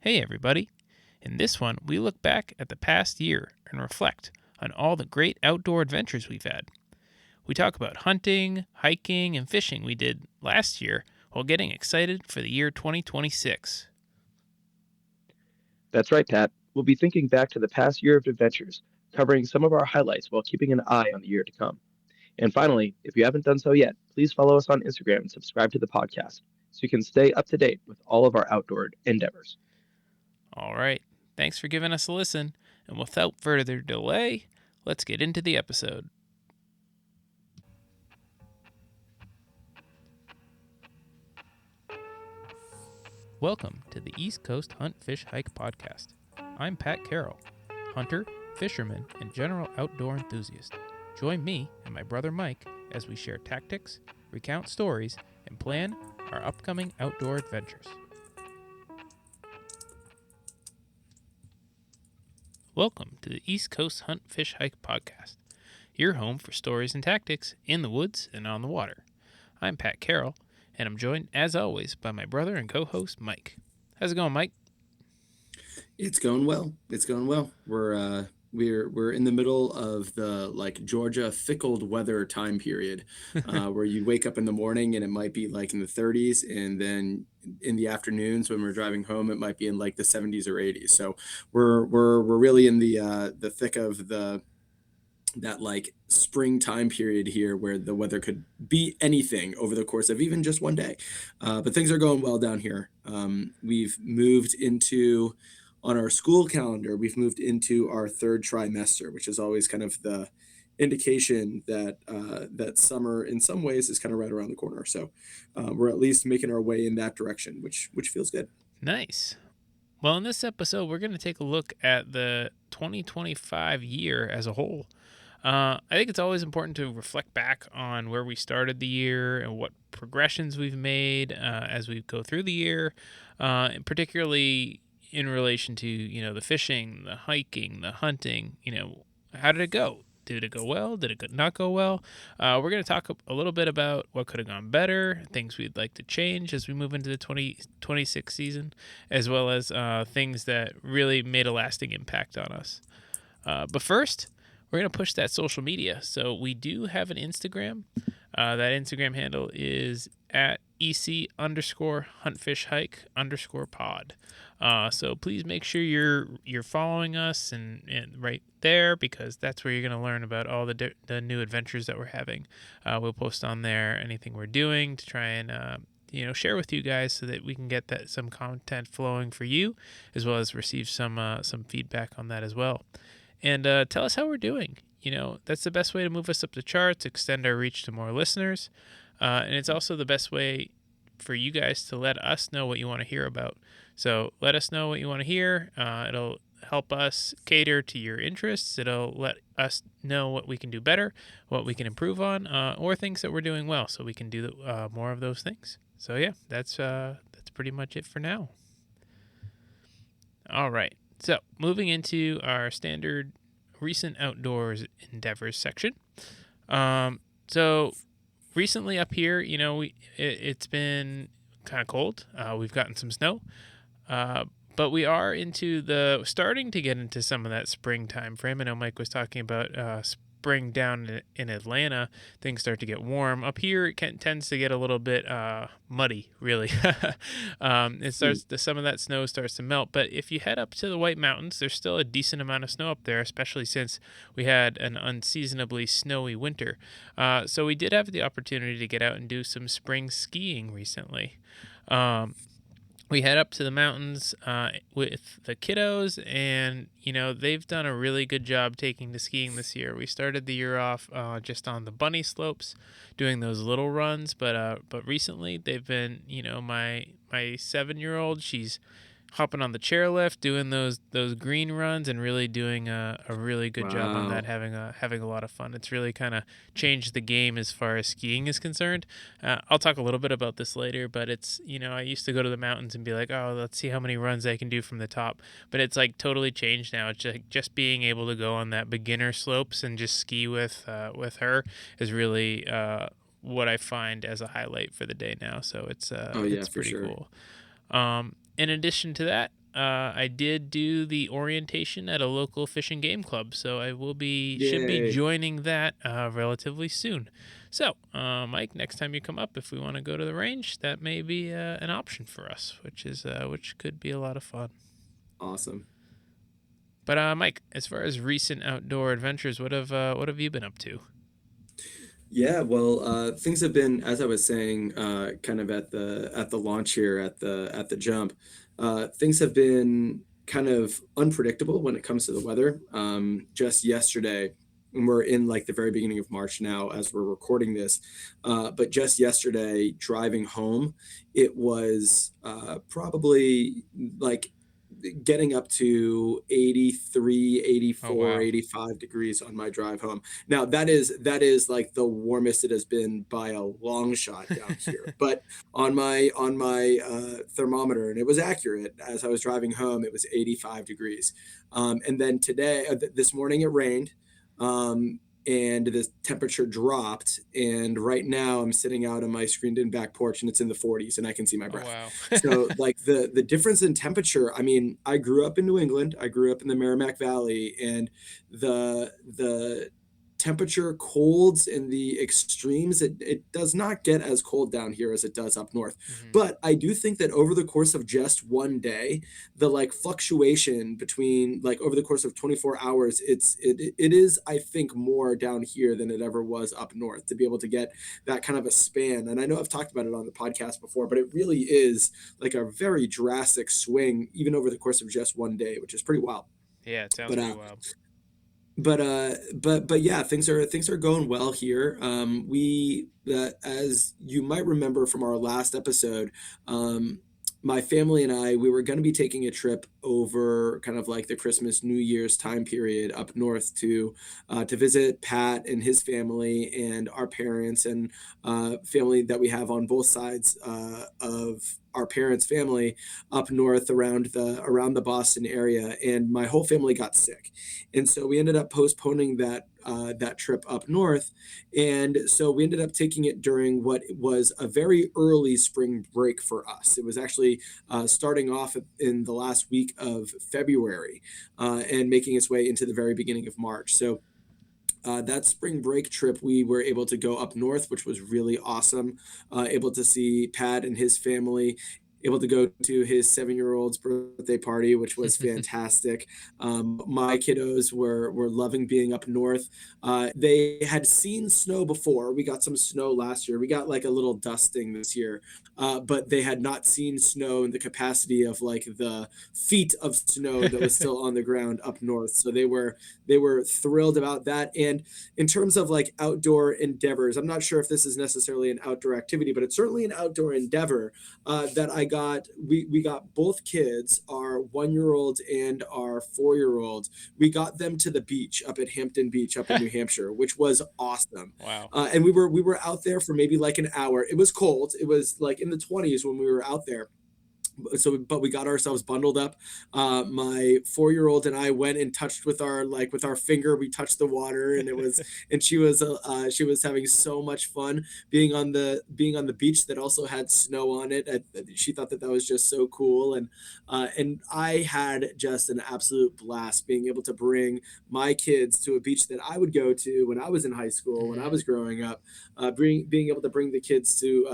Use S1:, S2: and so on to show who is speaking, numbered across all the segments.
S1: Hey everybody! In this one, we look back at the past year and reflect on all the great outdoor adventures we've had. We talk about hunting, hiking, and fishing we did last year while getting excited for the year 2026.
S2: That's right, Pat. We'll be thinking back to the past year of adventures, covering some of our highlights while keeping an eye on the year to come. And finally, if you haven't done so yet, please follow us on Instagram and subscribe to the podcast so you can stay up to date with all of our outdoor endeavors.
S1: All right, thanks for giving us a listen, and without further delay, let's get into the episode. Welcome to the East Coast Hunt, Fish, Hike podcast. I'm Pat Carroll, hunter, fisherman, and general outdoor enthusiast. Join me and my brother Mike as we share tactics, recount stories, and plan our upcoming outdoor adventures. Welcome to the East Coast Hunt, Fish, Hike podcast, your home for stories and tactics in the woods and on the water. I'm Pat Carroll, and I'm joined, as always, by my brother and co-host, Mike. How's it going, Mike?
S3: It's going well. It's going well. We're in the middle of the Georgia fickled weather time period, where you wake up in the morning and it might be like in the 30s, and then in the afternoons when we're driving home it might be in like the 70s or 80s. So we're really in the thick of that like spring time period here where the weather could be anything over the course of even just one day. But things are going well down here. We've moved into on our school calendar, we've moved into our third trimester, which is always kind of the indication that that summer in some ways is kind of right around the corner. So we're at least making our way in that direction, which feels good.
S1: Nice. Well, in this episode, we're going to take a look at the 2025 year as a whole. I think it's always important to reflect back on where we started the year and what progressions we've made as we go through the year, and particularly in relation to the fishing, the hiking, the hunting. How did it go? Did it go well? Did it not go well? We're going to talk a little bit about what could have gone better, things we'd like to change as we move into the 2026 season, as well as things that really made a lasting impact on us. But first, we're going to push that social media. So we do have an Instagram. That Instagram handle is at ec_huntfishhike_pod. So please make sure you're following us and right there, because that's where you're going to learn about all the new adventures that we're having. We'll post on there anything we're doing to try and share with you guys so that we can get some content flowing for you, as well as receive some feedback on that as well. And tell us how we're doing. That's the best way to move us up the charts, extend our reach to more listeners. And it's also the best way for you guys to let us know what you want to hear about. So let us know what you want to hear. It'll help us cater to your interests. It'll let us know what we can do better, what we can improve on, or things that we're doing well, so we can do more of those things. So yeah, that's pretty much it for now. All right. So, moving into our standard recent outdoors endeavors section. So recently up here, it's been kind of cold. We've gotten some snow, but we are starting to get into some of that springtime frame. I know Mike was talking about spring down in Atlanta. Things start to get warm. Up here, it tends to get a little bit muddy, really. Some of that snow starts to melt. But if you head up to the White Mountains, there's still a decent amount of snow up there, especially since we had an unseasonably snowy winter. So we did have the opportunity to get out and do some spring skiing recently. We head up to the mountains with the kiddos, and they've done a really good job taking to skiing this year. We started the year off just on the bunny slopes, doing those little runs, but recently they've been, my 7-year-old, she's hopping on the chairlift, doing those green runs, and really doing a really good job on that, having a lot of fun. It's really kind of changed the game as far as skiing is concerned. I'll talk a little bit about this later, but it's, I used to go to the mountains and be like, oh, let's see how many runs I can do from the top. But it's like totally changed now. It's just being able to go on that beginner slopes and just ski with her is really what I find as a highlight for the day now. So it's pretty
S3: sure.
S1: cool. In addition to that, I did do the orientation at a local fish and game club, so I should be
S3: Yay.
S1: joining that relatively soon. So, Mike, next time you come up, if we want to go to the range, that may be an option for us, which could be a lot of fun.
S3: Awesome.
S1: But Mike, as far as recent outdoor adventures, what have you been up to?
S3: Yeah, well, things have been, as I was saying, kind of at the launch here at the jump. Things have been kind of unpredictable when it comes to the weather. Just yesterday, and we're in like the very beginning of March now as we're recording this, but just yesterday, driving home, it was probably like getting up to 83,
S1: Oh
S3: 84,
S1: wow.
S3: 85 degrees on my drive home. Now that is like the warmest it has been by a long shot down here. But on my thermometer, and it was accurate as I was driving home, it was 85 degrees. And then today, this morning, it rained. Um, and the temperature dropped. And right now, I'm sitting out on my screened-in back porch, and it's in the 40s, and I can see my
S1: Oh
S3: breath.
S1: wow.
S3: So, like the difference in temperature. I mean, I grew up in New England. I grew up in the Merrimack Valley, and the temperature colds and the extremes, it does not get as cold down here as it does up north.
S1: hmm
S3: But I do think that over the course of just one day, the like fluctuation between like over the course of 24 hours, it is, I think, more down here than it ever was up north to be able to get that kind of a span. And I know I've talked about it on the podcast before, but it really is like a very drastic swing even over the course of just one day, which is pretty wild.
S1: Yeah, it sounds
S3: But
S1: pretty wild.
S3: but yeah, things are going well here. We As you might remember from our last episode, my family and I, we were going to be taking a trip over kind of like the Christmas New Year's time period up north to visit Pat and his family and our parents and family that we have on both sides of our parents' family up north around the Boston area, and my whole family got sick, and so we ended up postponing that trip up north, and so we ended up taking it during what was a very early spring break for us. It was actually starting off in the last week of February and making its way into the very beginning of March. So that spring break trip, we were able to go up north, which was really awesome. Able to see Pat and his family, able to go to his 7 year old's birthday party, which was fantastic. My kiddos were loving being up north. They had seen snow before. We got some snow last year. We got like a little dusting this year, but they had not seen snow in the capacity of like the feet of snow that was still on the ground up north. So they were thrilled about that. And in terms of like outdoor endeavors, I'm not sure if this is necessarily an outdoor activity, but it's certainly an outdoor endeavor that I got. We got both kids, our 1 year old and our 4 year old. We got them to the beach up at Hampton Beach up in New Hampshire, which was awesome.
S1: Wow.
S3: And we were out there for maybe like an hour. It was cold. It was like in the 20s when we were out there, so but we got ourselves bundled up. My 4 year old and I went and touched with our finger, we touched the water, and it was and she was having so much fun being on the beach that also had snow on it. She thought that was just so cool, and I had just an absolute blast being able to bring my kids to a beach that I would go to when I was in high school, when I
S1: hmm
S3: was growing up. Being able to bring the kids to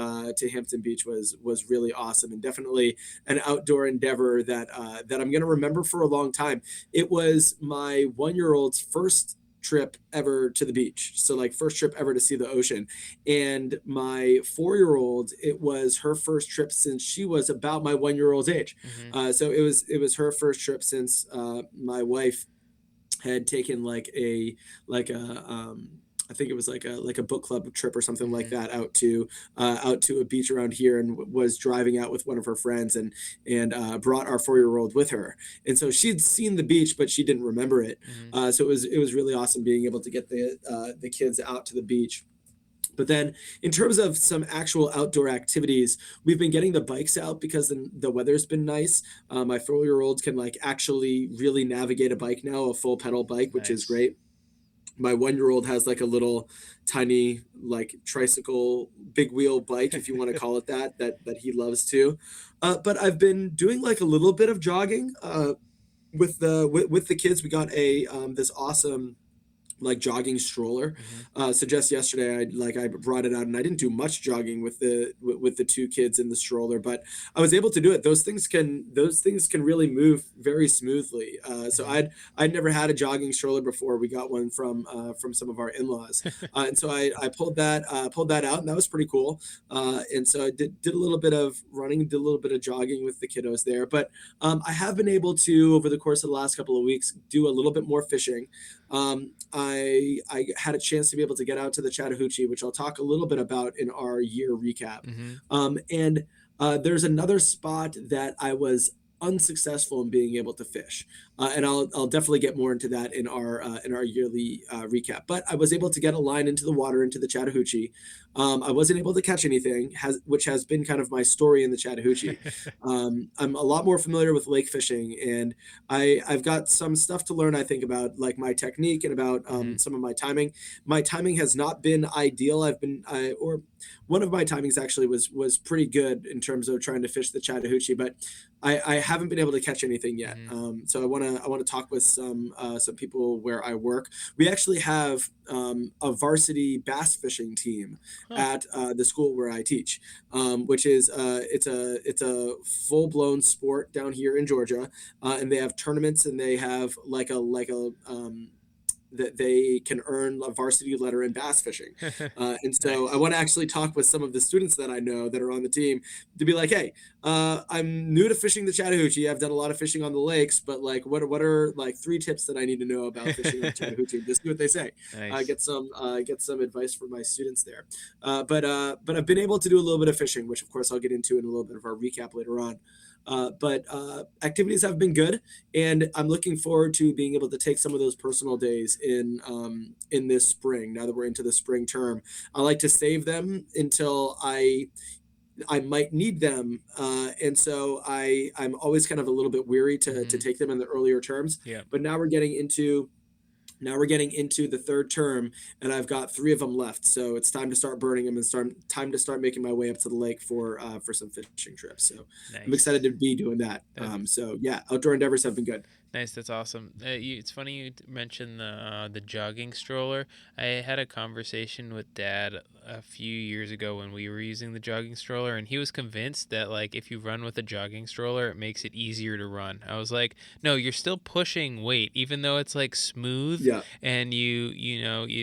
S3: Hampton Beach was really awesome, and definitely an outdoor endeavor that I'm going to remember for a long time. It was my 1 year old's first trip ever to the beach, so like first trip ever to see the ocean, and my 4 year old, it was her first trip since she was about my 1 year old's age.
S1: hmm
S3: So it was her first trip since my wife had taken like a I think it was like a book club trip or something like
S1: hmm
S3: that out to a beach around here, and was driving out with one of her friends, and brought our 4 year old with her, and so she'd seen the beach but she didn't remember it.
S1: hmm
S3: So it was really awesome being able to get the kids out to the beach. But then, in terms of some actual outdoor activities, we've been getting the bikes out because the weather's been nice. My 4 year old can like actually really navigate a bike now, a full pedal bike, which is
S1: Nice.
S3: great. My 1-year-old has like a little tiny like tricycle big wheel bike, if you want to call it that, that he loves to. But I've been doing like a little bit of jogging with the kids. We got a this awesome like jogging stroller.
S1: Hmm.
S3: So just yesterday, I brought it out, and I didn't do much jogging with the two kids in the stroller, but I was able to do it. Those things can really move very smoothly. So
S1: Hmm.
S3: I'd never had a jogging stroller before. We got one from some of our in-laws, and so I pulled that out, and that was pretty cool. And so I did a little bit of running, did a little bit of jogging with the kiddos there, but I have been able to, over the course of the last couple of weeks, do a little bit more fishing. I had a chance to be able to get out to the Chattahoochee, which I'll talk a little bit about in our year recap.
S1: Hmm.
S3: And There's another spot that I was unsuccessful in being able to fish, and I'll definitely get more into that in our yearly recap. But I was able to get a line into the water into the Chattahoochee. I wasn't able to catch anything, which has been kind of my story in the Chattahoochee. I'm a lot more familiar with lake fishing, and I've got some stuff to learn. I think about like my technique and about
S1: Hmm.
S3: some of my timing. My timing has not been ideal. Or one of my timings actually was pretty good in terms of trying to fish the Chattahoochee, but I haven't been able to catch anything yet.
S1: Hmm.
S3: So I want to talk with some people where I work. We actually have a varsity bass fishing team
S1: Huh.
S3: at the school where I teach, which is it's a full blown sport down here in Georgia, and they have tournaments, and they have that they can earn a varsity letter in bass fishing. And so I
S1: Nice.
S3: want to actually talk with some of the students that I know that are on the team to be like, hey, I'm new to fishing the Chattahoochee. I've done a lot of fishing on the lakes, but like, what are like 3 tips that I need to know about fishing on the Chattahoochee? Just see what they say.
S1: Nice.
S3: Get some advice from my students there. But I've been able to do a little bit of fishing, which of course I'll get into in a little bit of our recap later on. But Activities have been good, and I'm looking forward to being able to take some of those personal days in this spring. Now that we're into the spring term, I like to save them until I might need them, and so I'm always kind of a little bit weary to
S1: Hmm.
S3: take them in the earlier terms.
S1: Yeah.
S3: But now we're getting into the third term, and I've got 3 of them left. So it's time to start burning them and time to start making my way up to the lake for some fishing trips. So I'm excited
S1: Nice.
S3: to be doing that.
S1: That
S3: So yeah, outdoor endeavors have been good.
S1: Nice, that's awesome. It's funny you mentioned the jogging stroller. I had a conversation with Dad a few years ago when we were using the jogging stroller, and he was convinced that like if you run with a jogging stroller, it makes it easier to run. I was like, no, you're still pushing weight, even though it's like smooth
S3: Yeah.
S1: and you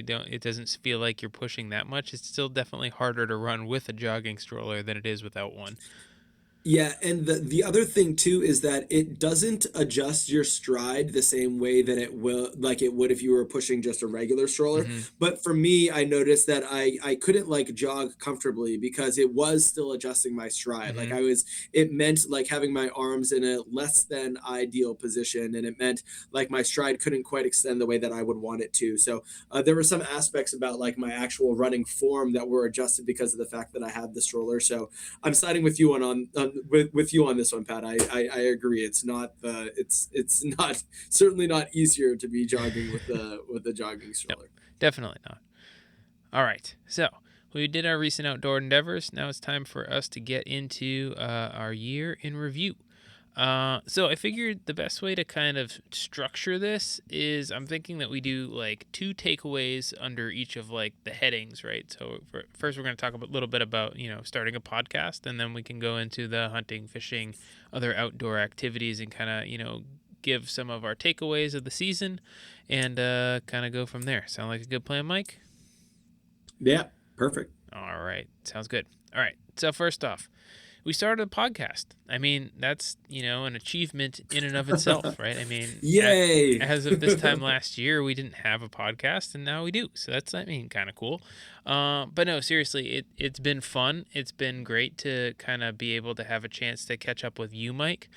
S1: don't it doesn't feel like you're pushing that much. It's still definitely harder to run with a jogging stroller than it is without one.
S3: Yeah, and the other thing too is that it doesn't adjust your stride the same way that it would if you were pushing just a regular stroller.
S1: Hmm.
S3: But for me, I noticed that I couldn't like jog comfortably because it was still adjusting my stride.
S1: Hmm.
S3: It meant like having my arms in a less than ideal position, and it meant like my stride couldn't quite extend the way that I would want it to. So there were some aspects about like my actual running form that were adjusted because of the fact that I had the stroller. So I'm siding with you with you on this one, Pat. I agree. It's not certainly not easier to be jogging with the jogging
S1: No,
S3: stroller.
S1: definitely not. All right. So we did our recent outdoor endeavors. Now it's time for us to get into our year in review. So I figured the best way to kind of structure this is I'm thinking that we do like 2 takeaways under each of like the headings, right? So first we're going to talk a little bit about, starting a podcast, and then we can go into the hunting, fishing, other outdoor activities, and kind of, give some of our takeaways of the season and kind of go from there. Sound like a good plan, Mike?
S3: Yeah, perfect.
S1: All right. Sounds good. All right. So first off, we started a podcast. I mean, that's, an achievement in and of itself, right? I mean,
S3: Yay!
S1: as of this time last year, we didn't have a podcast, and now we do. So that's, I mean, kind of cool. But no, seriously, it's been fun. It's been great to kind of be able to have a chance to catch up with you, Mike.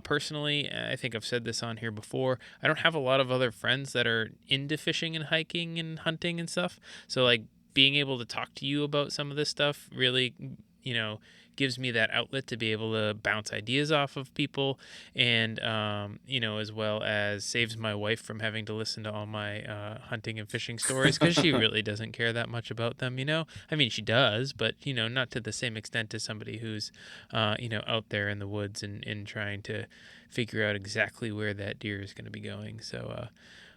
S1: Personally, I think I've said this on here before. I don't have a lot of other friends that are into fishing and hiking and hunting and stuff. So, like, being able to talk to you about some of this stuff really, you know, gives me that outlet to be able to bounce ideas off of people, and as well as saves my wife from having to listen to all my hunting and fishing stories, because she really doesn't care that much about them. I mean, she does, but not to the same extent as somebody who's out there in the woods and trying to figure out exactly where that deer is going to be going. So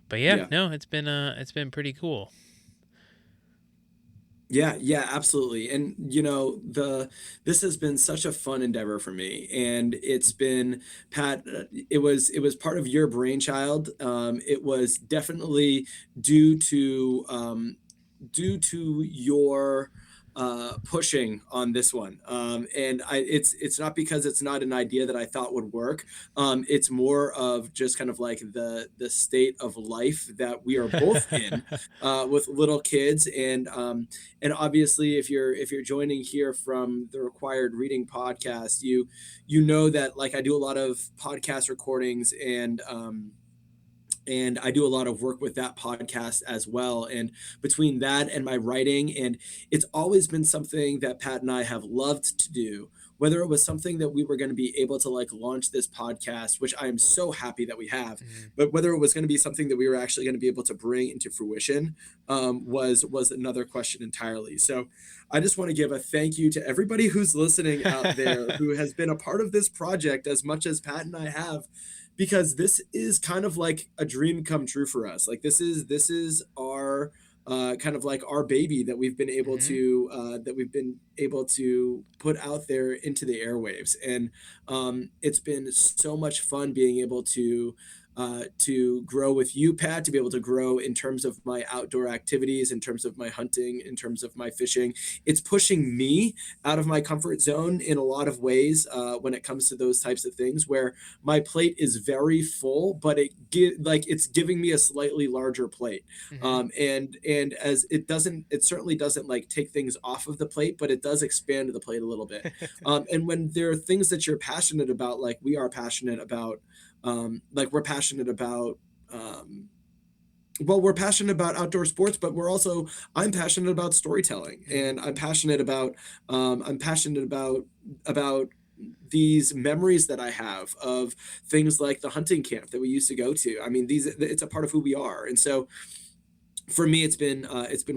S1: but yeah,
S3: Yeah.
S1: no, it's been pretty cool.
S3: Yeah, yeah, absolutely. And this has been such a fun endeavor for me. And it's been, Pat, it was part of your brainchild. It was definitely due to your pushing on this one. And it's not because it's not an idea that I thought would work. It's more of just kind of like the state of life that we are both in, with little kids. And obviously, if you're joining here from the Required Reading podcast, you know that, like, I do a lot of podcast recordings, and I do a lot of work with that podcast as well. And between that and my writing, and it's always been something that Pat and I have loved to do. Whether it was something that we were going to be able to like launch this podcast, which I am so happy that we have,
S1: Mhm.
S3: but whether it was going to be something that we were actually going to be able to bring into fruition, was another question entirely. So I just want to give a thank you to everybody who's listening out there who has been a part of this project as much as Pat and I have, because this is kind of like a dream come true for us. Like, this is our kind of like our baby that
S1: Mhm.
S3: we've been able to put out there into the airwaves. And it's been so much fun being able to grow with you, Pat, to be able to grow in terms of my outdoor activities, in terms of my hunting, in terms of my fishing. It's pushing me out of my comfort zone in a lot of ways, when it comes to those types of things, where my plate is very full, but it's giving me a slightly larger plate.
S1: Mhm.
S3: And as it certainly doesn't like take things off of the plate, but it does expand the plate a little bit. And when there are things that you're passionate about, like we are passionate about, like we're passionate about, um, well, we're passionate about outdoor sports, but I'm passionate about storytelling,
S1: Mhm.
S3: and I'm passionate about these memories that I have of things like the hunting camp that we used to go to. I mean, it's a part of who we are. And so for me, it's been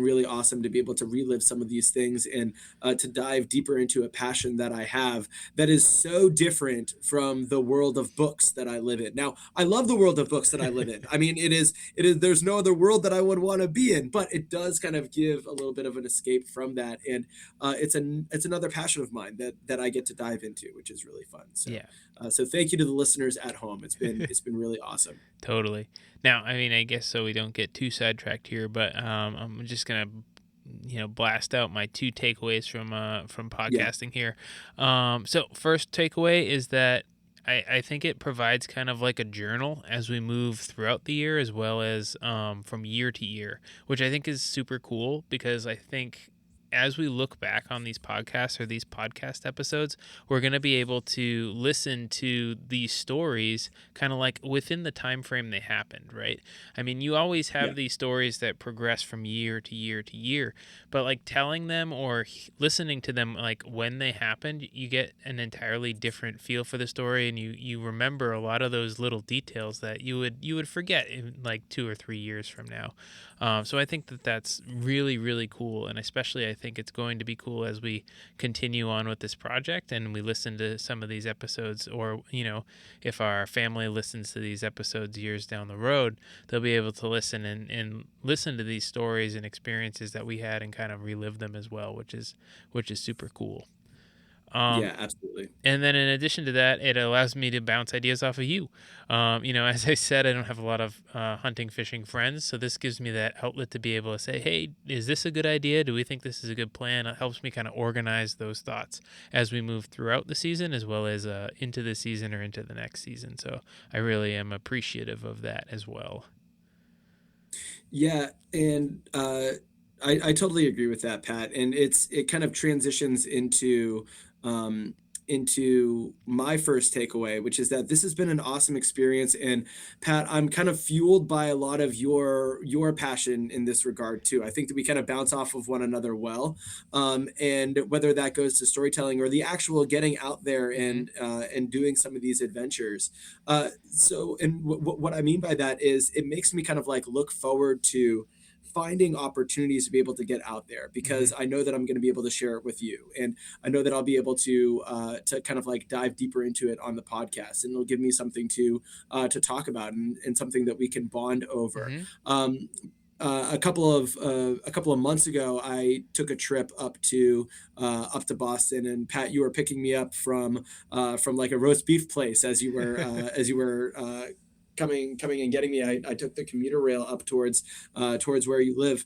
S3: really awesome to be able to relive some of these things, and to dive deeper into a passion that I have that is so different from the world of books that I live in. Now, I love the world of books that I live in. I mean, it is there's no other world that I would want to be in, but it does kind of give a little bit of an escape from that. And it's another passion of mine that I get to dive into, which is really fun. So
S1: Yeah.
S3: so thank you to the listeners at home. It's been really awesome.
S1: Totally. Now, I mean, I guess so we don't get too sidetracked here, but I'm just gonna, blast out my two takeaways from
S3: Yeah.
S1: podcasting here. So first takeaway is that I think it provides kind of like a journal as we move throughout the year, as well as from year to year, which I think is super cool, because I think as we look back on these podcasts or these podcast episodes, we're going to be able to listen to these stories kind of like within the time frame they happened, right? I mean, you always
S3: Yeah.
S1: have these stories that progress from year to year to year, but like telling them or listening to them like when they happened, you get an entirely different feel for the story, and you remember a lot of those little details that you would forget in like 2 or 3 years from now. So I think that that's really, really cool. And especially, I think it's going to be cool as we continue on with this project and we listen to some of these episodes, or, if our family listens to these episodes years down the road, they'll be able to listen and listen to these stories and experiences that we had and kind of relive them as well, which is super cool. Um,
S3: Yeah, absolutely.
S1: and then in addition to that, it allows me to bounce ideas off of you. As I said, I don't have a lot of hunting, fishing friends, so this gives me that outlet to be able to say, hey, is this a good idea? Do we think this is a good plan? It helps me kind of organize those thoughts as we move throughout the season, as well as into the season or into the next season. So I really am appreciative of that as well.
S3: Yeah, and I totally agree with that, Pat. And it kind of transitions um, into my first takeaway, which is that this has been an awesome experience. And Pat, I'm kind of fueled by a lot of your passion in this regard too. I think that we kind of bounce off of one another well, and whether that goes to storytelling or the actual getting out there
S1: Mm-hmm.
S3: and doing some of these adventures. And what I mean by that is it makes me kind of like look forward to finding opportunities to be able to get out there,
S1: Mm-hmm.
S3: because I know that I'm going to be able to share it with you, and I know that I'll be able to kind of like dive deeper into it on the podcast, and it'll give me something to talk about, and something that we can bond over.
S1: Mm-hmm.
S3: Um, a couple of months ago, I took a trip up to Boston, and Pat, you were picking me up from like a roast beef place as you were coming and getting me. I took the commuter rail up towards where you live,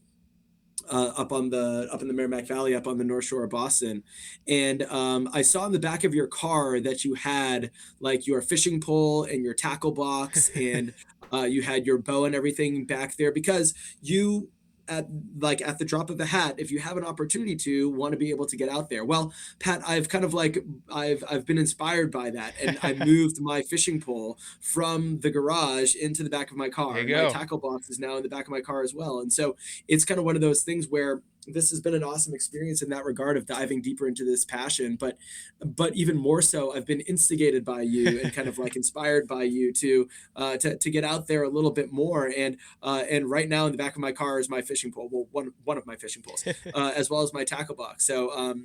S3: up in the Merrimack Valley, up on the North Shore of Boston, and I saw in the back of your car that you had like your fishing pole and your tackle box, and you had your bow and everything back there, because you at at the drop of a hat, if you have an opportunity to want to be able to get out there. Well, Pat, I've kind of like I've been inspired by that, and I moved my fishing pole from the garage into the back of my
S1: There
S3: car,
S1: you
S3: and my
S1: go.
S3: tackle box is now in the back of my car as well. And so it's kind of one of those things where this has been an awesome experience in that regard of diving deeper into this passion, but even more so, I've been instigated by you and kind of like inspired by you to get out there a little bit more. And right now in the back of my car is my fishing pole, well, one of my fishing poles, as well as my tackle box. So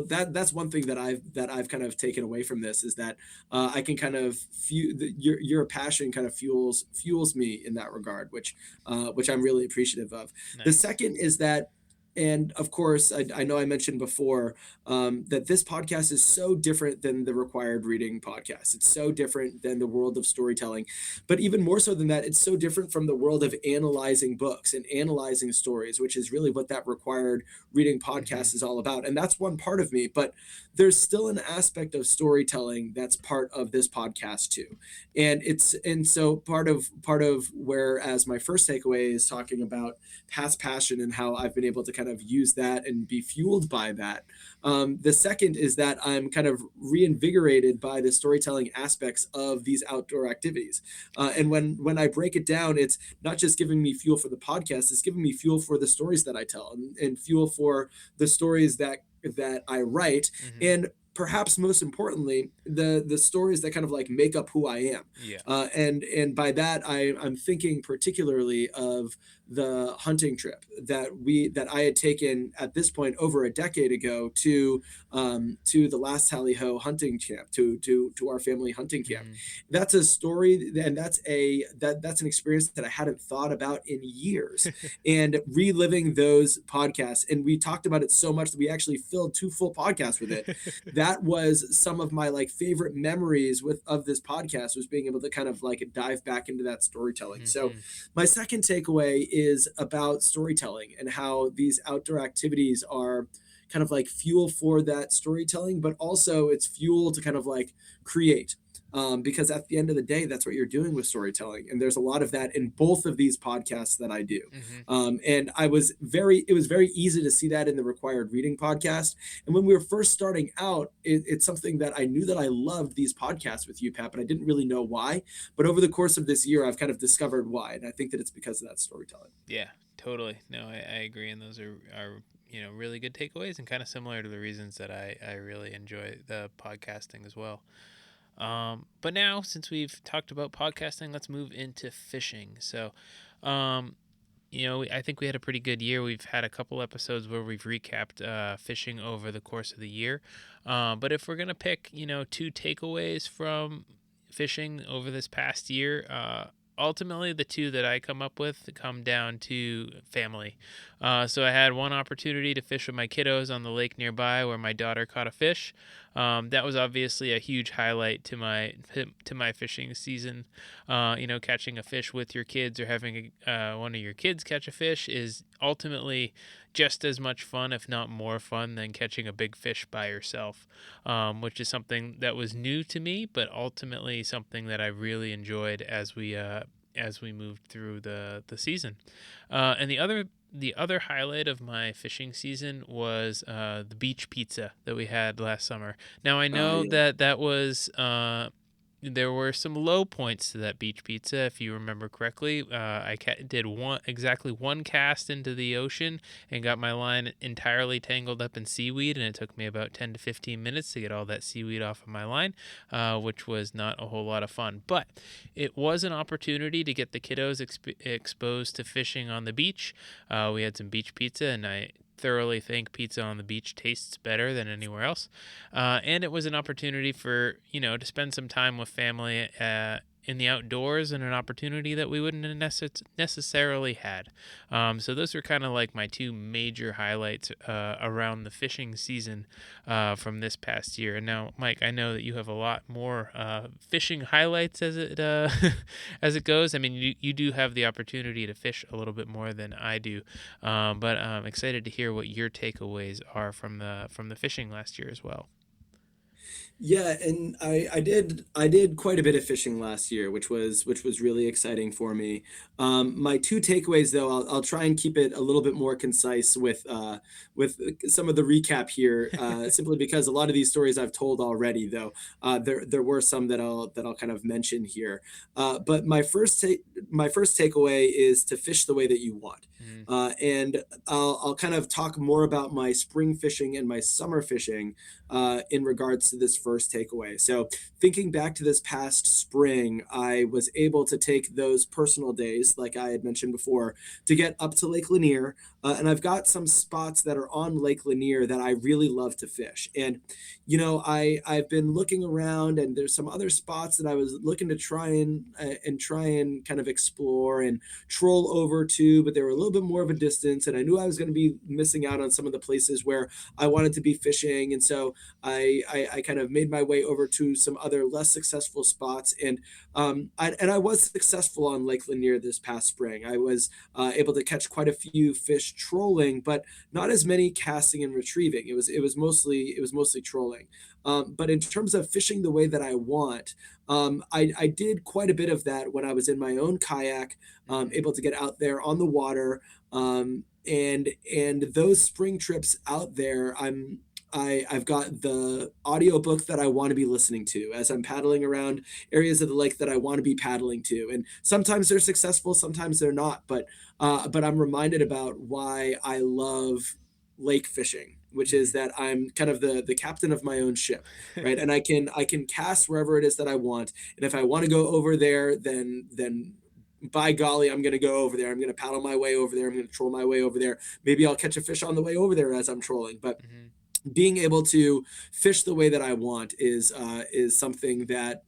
S3: that's one thing that I've kind of taken away from this, is that I can kind of your passion kind of fuels me in that regard, which I'm really appreciative of. The
S1: Nice.
S3: second is that, and of course, I know I mentioned before that this podcast is so different than the required reading podcast. It's so different than the world of storytelling, but even more so than that, it's so different from the world of analyzing books and analyzing stories, which is really what that required reading
S1: Mm-hmm.
S3: podcast is all about. And that's one part of me, but there's still an aspect of storytelling that's part of this podcast too. And so part of whereas my first takeaway is talking about past passion and how I've been able to kind of use that and be fueled by that. The second is that I'm kind of reinvigorated by the storytelling aspects of these outdoor activities. And when I break it down, it's not just giving me fuel for the podcast; it's giving me fuel for the stories that I tell, and fuel for the stories that I write,
S1: Mm-hmm.
S3: and perhaps most importantly, the stories that kind of like make up who I am.
S1: Yeah.
S3: And by that, I'm thinking particularly of the hunting trip that I had taken at this point over a decade ago to the last Tally Ho hunting camp, to our family hunting camp.
S1: Mm-hmm.
S3: That's a story, and that's an experience that I hadn't thought about in years, and reliving those podcasts, and we talked about it so much that we actually filled 2 full podcasts with it. That was some of my like favorite memories with of this podcast, was being able to kind of like dive back into that storytelling. So
S1: Mm-hmm.
S3: my second takeaway is about storytelling and how these outdoor activities are kind of like fuel for that storytelling, but also it's fuel to kind of like create. Because at the end of the day, that's what you're doing with storytelling. And there's a lot of that in both of these podcasts that I do.
S1: Mm-hmm.
S3: And it was very easy to see that in the required reading podcast. And when we were first starting out, it's something that I knew that I loved these podcasts with you, Pat, but I didn't really know why. But over the course of this year, I've kind of discovered why. And I think that it's because of that storytelling.
S1: Yeah, totally. No, I agree, and those are really good takeaways, and kind of similar to the reasons that I really enjoy the podcasting as well. But now, since we've talked about podcasting, let's move into fishing. So, um, I think we had a pretty good year. We've had a couple episodes where we've recapped fishing over the course of the year. But if we're gonna pick, 2 takeaways from fishing over this past year, ultimately the 2 that I come up with come down to family. So I had one opportunity to fish with my kiddos on the lake nearby where my daughter caught a fish. That was obviously a huge highlight to my fishing season. Catching a fish with your kids or having one of your kids catch a fish is ultimately just as much fun, if not more fun, than catching a big fish by yourself, which is something that was new to me, but ultimately something that I really enjoyed as we moved through the season. And the other highlight of my fishing season was the beach pizza that we had last summer. Now I know
S3: Yeah.
S1: that was there were some low points to that beach pizza, if you remember correctly. I did exactly one cast into the ocean and got my line entirely tangled up in seaweed, and it took me about 10 to 15 minutes to get all that seaweed off of my line, which was not a whole lot of fun. But it was an opportunity to get the kiddos exposed to fishing on the beach. We had some beach pizza, and I thoroughly think pizza on the beach tastes better than anywhere else. And it was an opportunity for, to spend some time with family in the outdoors, and an opportunity that we wouldn't have necessarily had. So those are kind of like my two major highlights around the fishing season from this past year. And now, Mike, I know that you have a lot more fishing highlights as it as it goes. I mean, you do have the opportunity to fish a little bit more than I do, but I'm excited to hear what your takeaways are from the fishing last year as well.
S3: Yeah, and I did quite a bit of fishing last year, which was really exciting for me. My two takeaways, though, I'll try and keep it a little bit more concise with some of the recap here, simply because a lot of these stories I've told already. Though there were some that I'll kind of mention here. But my first takeaway is to fish the way that you want.
S1: Mm,
S3: And I'll kind of talk more about my spring fishing and my summer fishing in regards to this first takeaway. So, thinking back to this past spring, I was able to take those personal days, like I had mentioned before, to get up to Lake Lanier. And I've got some spots that are on Lake Lanier that I really love to fish. And, I've been looking around, and there's some other spots that I was looking to try and kind of explore and troll over to, but they were a little bit more of a distance. And I knew I was going to be missing out on some of the places where I wanted to be fishing. And so I kind of made my way over to some other less successful spots, and I was successful on Lake Lanier this past spring. I was able to catch quite a few fish trolling, but not as many casting and retrieving. It was mostly trolling. But in terms of fishing the way that I want, I did quite a bit of that when I was in my own kayak,
S1: mm,
S3: able to get out there on the water. And those spring trips out there, I've got the audiobook that I want to be listening to as I'm paddling around areas of the lake that I want to be paddling to. And sometimes they're successful, sometimes they're not. But I'm reminded about why I love lake fishing, which is
S1: mm.
S3: that I'm kind of the captain of my own ship, right? And I can cast wherever it is that I want. And if I want to go over there, then by golly, I'm going to go over there. I'm going to paddle my way over there. I'm going to troll my way over there. Maybe I'll catch a fish on the way over there as I'm trolling. But
S1: Mhm,
S3: being able to fish the way that I want is something that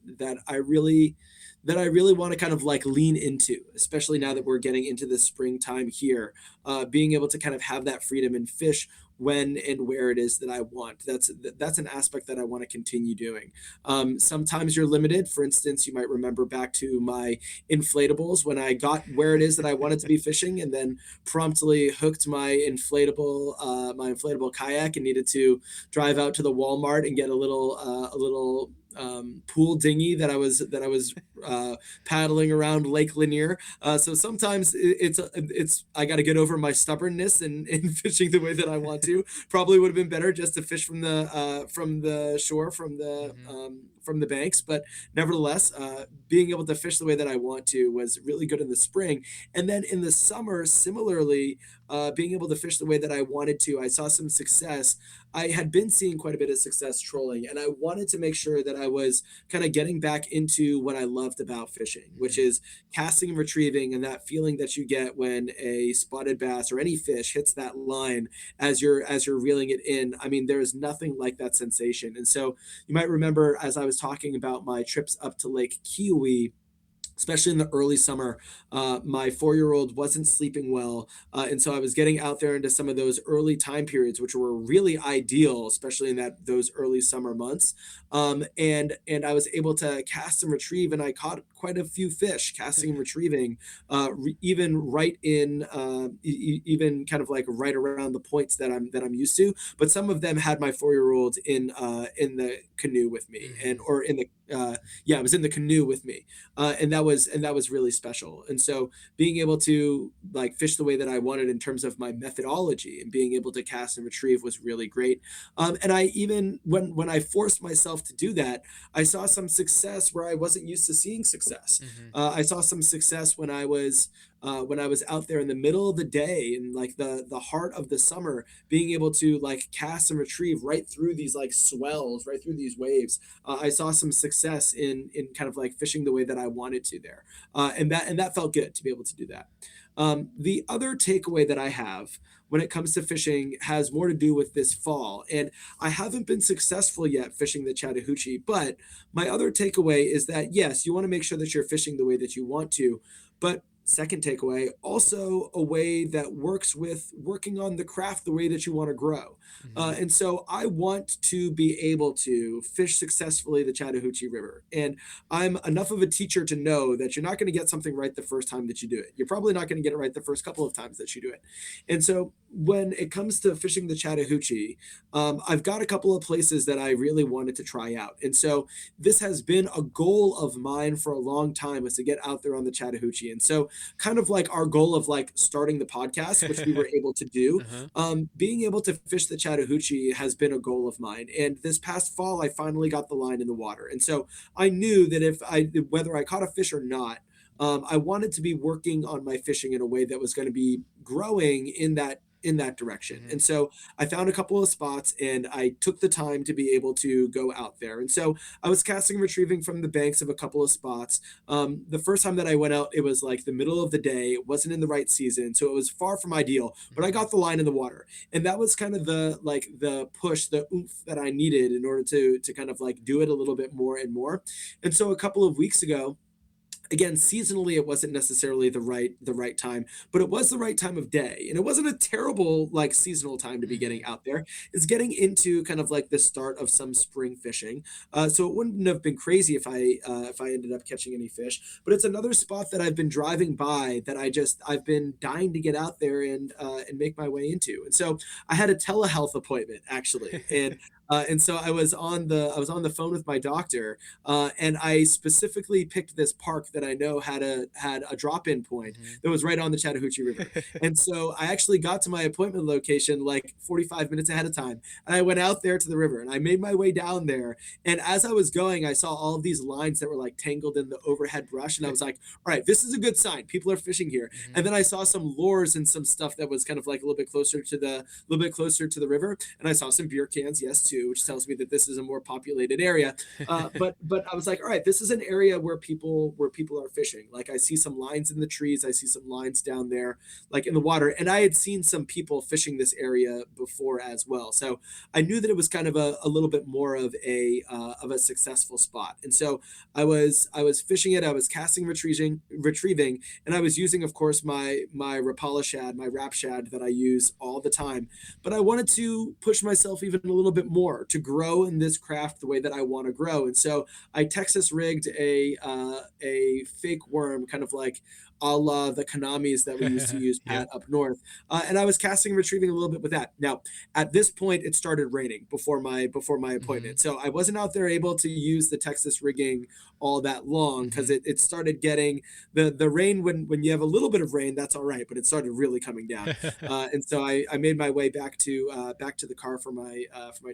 S3: I really want to kind of like lean into, especially now that
S1: mhm,
S3: we're getting into the springtime here. Being able to kind of have that freedom and fish when and where it is that I want. That's an aspect that I want to continue doing. Sometimes you're limited. For instance, you might remember back to my inflatables when I got where it is that I wanted to be fishing, and then promptly hooked my inflatable kayak and needed to drive out to the Walmart and get a little pool dinghy that I was paddling around Lake Lanier. So sometimes it's I got to get over my stubbornness and fishing the way that I want to. Probably would have been better just to fish from the shore,
S1: mhm,
S3: from the banks, but nevertheless, being able to fish the way that I want to was really good in the spring. And then in the summer, similarly, being able to fish the way that I wanted to, I saw some success. I had been seeing quite a bit of success trolling, and I wanted to make sure that I was kind of getting back into what I loved about fishing, which
S1: mhm,
S3: is casting and retrieving, and that feeling that you get when a spotted bass or any fish hits that line as you're reeling it in. I mean, there is nothing like that sensation. And so you might remember as I was talking about my trips up to Lake Kiwi, especially in the early summer. My 4-year-old wasn't sleeping well, and so I was getting out there into some of those early time periods, which were really ideal, especially in those early summer months. And I was able to cast and retrieve, and I caught quite a few fish, casting and retrieving, even right in even kind of like right around the points that I'm used to. But some of them had my 4 year old in the canoe with me, and
S1: Hmm.
S3: or in the yeah, it was in the canoe with me, and that was really special. And so being able to like fish the way that I wanted in terms of my methodology and being able to cast and retrieve was really great. And I even when I forced myself to do that, I saw some success where I wasn't used to seeing success.
S1: Hmm.
S3: I saw some success when I was out there in the middle of the day in like the heart of the summer, being able to like cast and retrieve right through these like swells, right through these waves. I saw some success in kind of like fishing the way that I wanted to there, and that felt good to be able to do that. The other takeaway that I have when it comes to fishing has more to do with this fall, and I haven't been successful yet fishing the Chattahoochee. But my other takeaway is that yes, you want to make sure that you're fishing the way that you want to, but second takeaway, also a way that works with working on the craft the way that you want to grow.
S1: Hmm.
S3: And so I want to be able to fish successfully the Chattahoochee River. And I'm enough of a teacher to know that you're not going to get something right the first time that you do it. You're probably not going to get it right the first couple of times that you do it. And so when it comes to fishing the Chattahoochee, I've got a couple of places that I really wanted to try out. And so this has been a goal of mine for a long time, is to get out there on the Chattahoochee. And so kind of like our goal of like starting the podcast, which we were able to do,
S1: Uh-huh.
S3: being able to fish the Chattahoochee has been a goal of mine. And this past fall, I finally got the line in the water. And so I knew that whether I caught a fish or not, I wanted to be working on my fishing in a way that was going to be growing in that direction.
S1: Hmm.
S3: And so I found a couple of spots and I took the time to be able to go out there. And so I was casting and retrieving from the banks of a couple of spots. The first time that I went out, it was like the middle of the day. It wasn't in the right season, so it was far from ideal. But I
S1: Hmm.
S3: got the line in the water, and that was kind of the push, the oomph that I needed in order to kind of like do it a little bit more and more. And so a couple of weeks ago, again, seasonally it wasn't necessarily the right time, but it was the right time of day, and it wasn't a terrible like seasonal time to be getting
S1: Hmm.
S3: out there. It's getting into kind of like the start of some spring fishing, so it wouldn't have been crazy if I ended up catching any fish. But it's another spot that I've been driving by that I've been dying to get out there and make my way into. And so I had a telehealth appointment actually, and so I was on the phone with my doctor, and I specifically picked this park that I know had a drop in point
S1: Hmm.
S3: that was right on the Chattahoochee River. And so I actually got to my appointment location like 45 minutes ahead of time, and I went out there to the river and I made my way down there. And as I was going, I saw all of these lines that were like tangled in the overhead brush, and I was like, "All right, this is a good sign. People are fishing here." And
S1: Hmm.
S3: then I saw some lures and some stuff that was kind of like a little bit closer to the river, and I saw some beer cans, yes, too, which tells me that this is a more populated area. But I was like, all right, this is an area where people are fishing. Like I see some lines in the trees, I see some lines down there, like in the water, and I had seen some people fishing this area before as well. So I knew that it was kind of a little bit more of a successful spot. And so I was fishing it, I was casting, retrieving, and I was using, of course, my Rapala shad, my wrap shad that I use all the time. But I wanted to push myself even a little bit more to grow in this craft the way that I want to grow. And so I Texas rigged a fake worm, kind of like a la the Kanamis that we used to use,
S1: Yep.
S3: Pat, up north. And I was casting and retrieving a little bit with that. Now, at this point, it started raining before my
S1: Hmm.
S3: appointment, so I wasn't out there able to use the Texas rigging all that long because
S1: Hmm.
S3: it started getting the rain. When you have a little bit of rain, that's all right, but it started really coming down. And so I made my way back to the car for my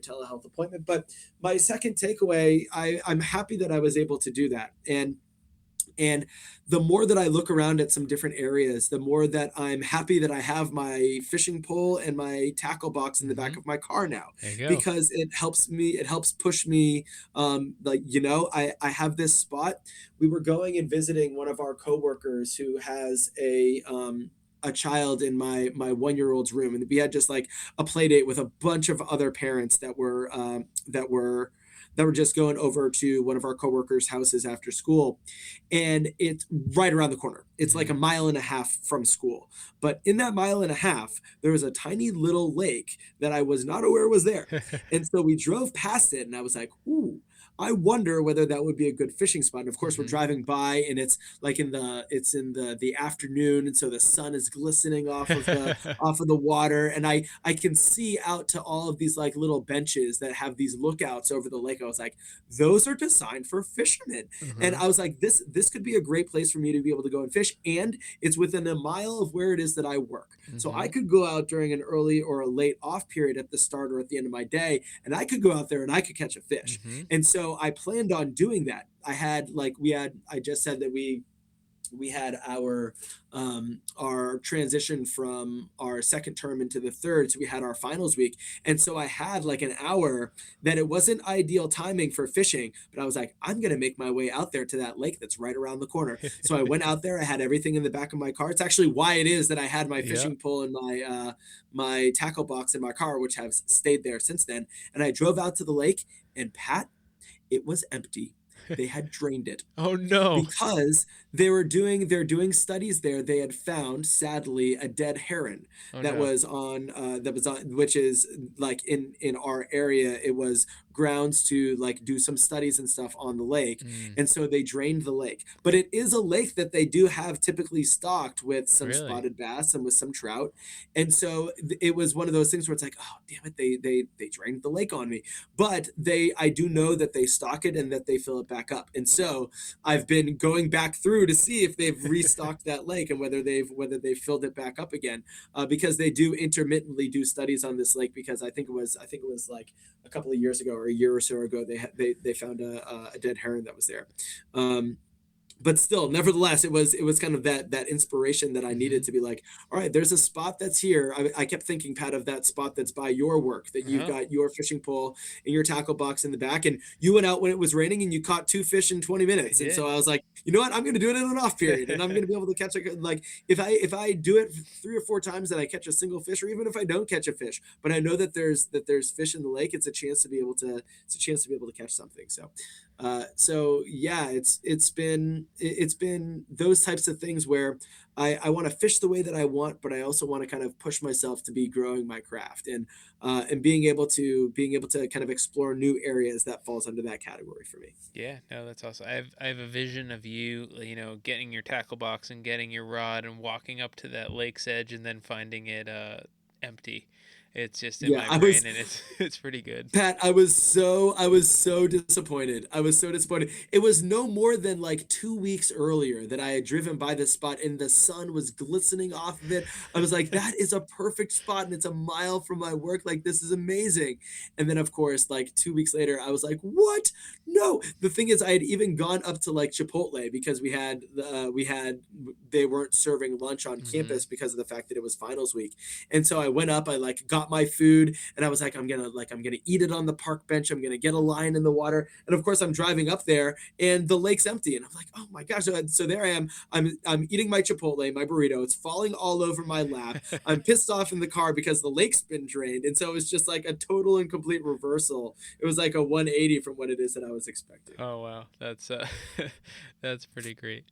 S3: telehealth appointment. But my second takeaway, I'm happy that I was able to do that. And the more that I look around at some different areas, the more that I'm happy that I have my fishing pole and my tackle box in the back
S1: Hmm.
S3: of my car now,
S1: There you go.
S3: because it helps push me. Like, you know, I have this spot. We were going and visiting one of our coworkers who has a child in my 1 year old's room, and we had just like a play date with a bunch of other parents that were just going over to one of our coworkers' houses after school, and it's right around the corner. It's like
S1: Hmm.
S3: a mile and a half from school. But in that mile and a half, there was a tiny little lake that I was not aware was there. And so we drove past it, and I was like, ooh, I wonder whether that would be a good fishing spot. And of course, we're
S1: Hmm.
S3: driving by, and it's like it's in the afternoon, and so the sun is glistening off of the water, and I can see out to all of these like little benches that have these lookouts over the lake. I was like, those are designed for fishermen, and
S1: Uh-huh.
S3: I was like, this could be a great place for me to be able to go and fish, and it's within a mile of where it is that I work. So I
S1: Hmm.
S3: could go out during an early or a late off period at the start or at the end of my day, and I could go out there and I could catch a fish.
S1: Hmm.
S3: And so I planned on doing that. I just said that we had our transition from our second term into the third, so we had our finals week, and so I had like an hour that it wasn't ideal timing for fishing, but I was like, I'm gonna make my way out there to that lake that's right around the corner. So I went out there. I had everything in the back of my car. It's actually why it is that I had my
S1: Yeah.
S3: fishing pole and my tackle box in my car, which have stayed there since then. And I drove out to the lake, and Pat, it was empty. They had drained it
S1: Oh no.
S3: because they're doing studies there. They had found, sadly, a dead heron
S1: Oh no.
S3: that was on, which is like in our area. It was grounds to like do some studies and stuff on the lake,
S1: Mm,
S3: and so they drained the lake. But it is a lake that they do have typically stocked with some
S1: really?
S3: spotted bass and with some trout, and so it was one of those things where it's like, oh damn it, they drained the lake on me. But I do know that they stock it and that they fill it back up, and so I've been going back through to see if they've restocked that lake and whether they've filled it back up again, because they do intermittently do studies on this lake. Because I think it was like a couple of years ago or a year or so ago they found a dead heron that was there. But still, nevertheless, it was kind of that inspiration that I needed
S1: Hmm.
S3: to be like, all right, there's a spot that's here. I kept thinking, Pat, of that spot that's by your work, that you've
S1: Uh-huh.
S3: got your fishing pole and your tackle box in the back, and you went out when it was raining and you caught two fish in 20
S1: I
S3: minutes. And so
S1: did.
S3: I was like, you know what, I'm going to do it in an off period, and I'm going to be able to catch like if I do it 3 or 4 times and I catch a single fish, or even if I don't catch a fish, but I know that there's fish in the lake, it's a chance to be able to catch something. So yeah, it's been those types of things where I want to fish the way that I want, but I also want to kind of push myself to be growing my craft, and being able to kind of explore new areas that falls under that category for me.
S1: Yeah, no, that's awesome. I have a vision of you, getting your tackle box and getting your rod and walking up to that lake's edge and then finding it empty. It's just in
S3: Yeah,
S1: my
S3: I was
S1: brain and it's it's pretty good.
S3: Pat, I was so disappointed. I was so disappointed. It was no more than like 2 weeks earlier that I had driven by this spot and the sun was glistening off of it. I was like, that is a perfect spot and it's a mile from my work. Like, this is amazing. And then, of course, like 2 weeks later, I was like, what? No. The thing is, I had even gone up to like Chipotle because they weren't serving lunch on
S1: Hmm.
S3: campus because of the fact that it was finals week. And so I went up, I like got my food, and I was like, I'm gonna eat it on the park bench. I'm gonna get a line in the water. And of course I'm driving up there and the lake's empty. And I'm like, oh my gosh. So there I am. I'm eating my Chipotle, my burrito. It's falling all over my lap. I'm pissed off in the car because the lake's been drained. And so it was just like a total and complete reversal. It was like a 180 from what it is that I was expecting.
S1: Oh wow, that's that's pretty great.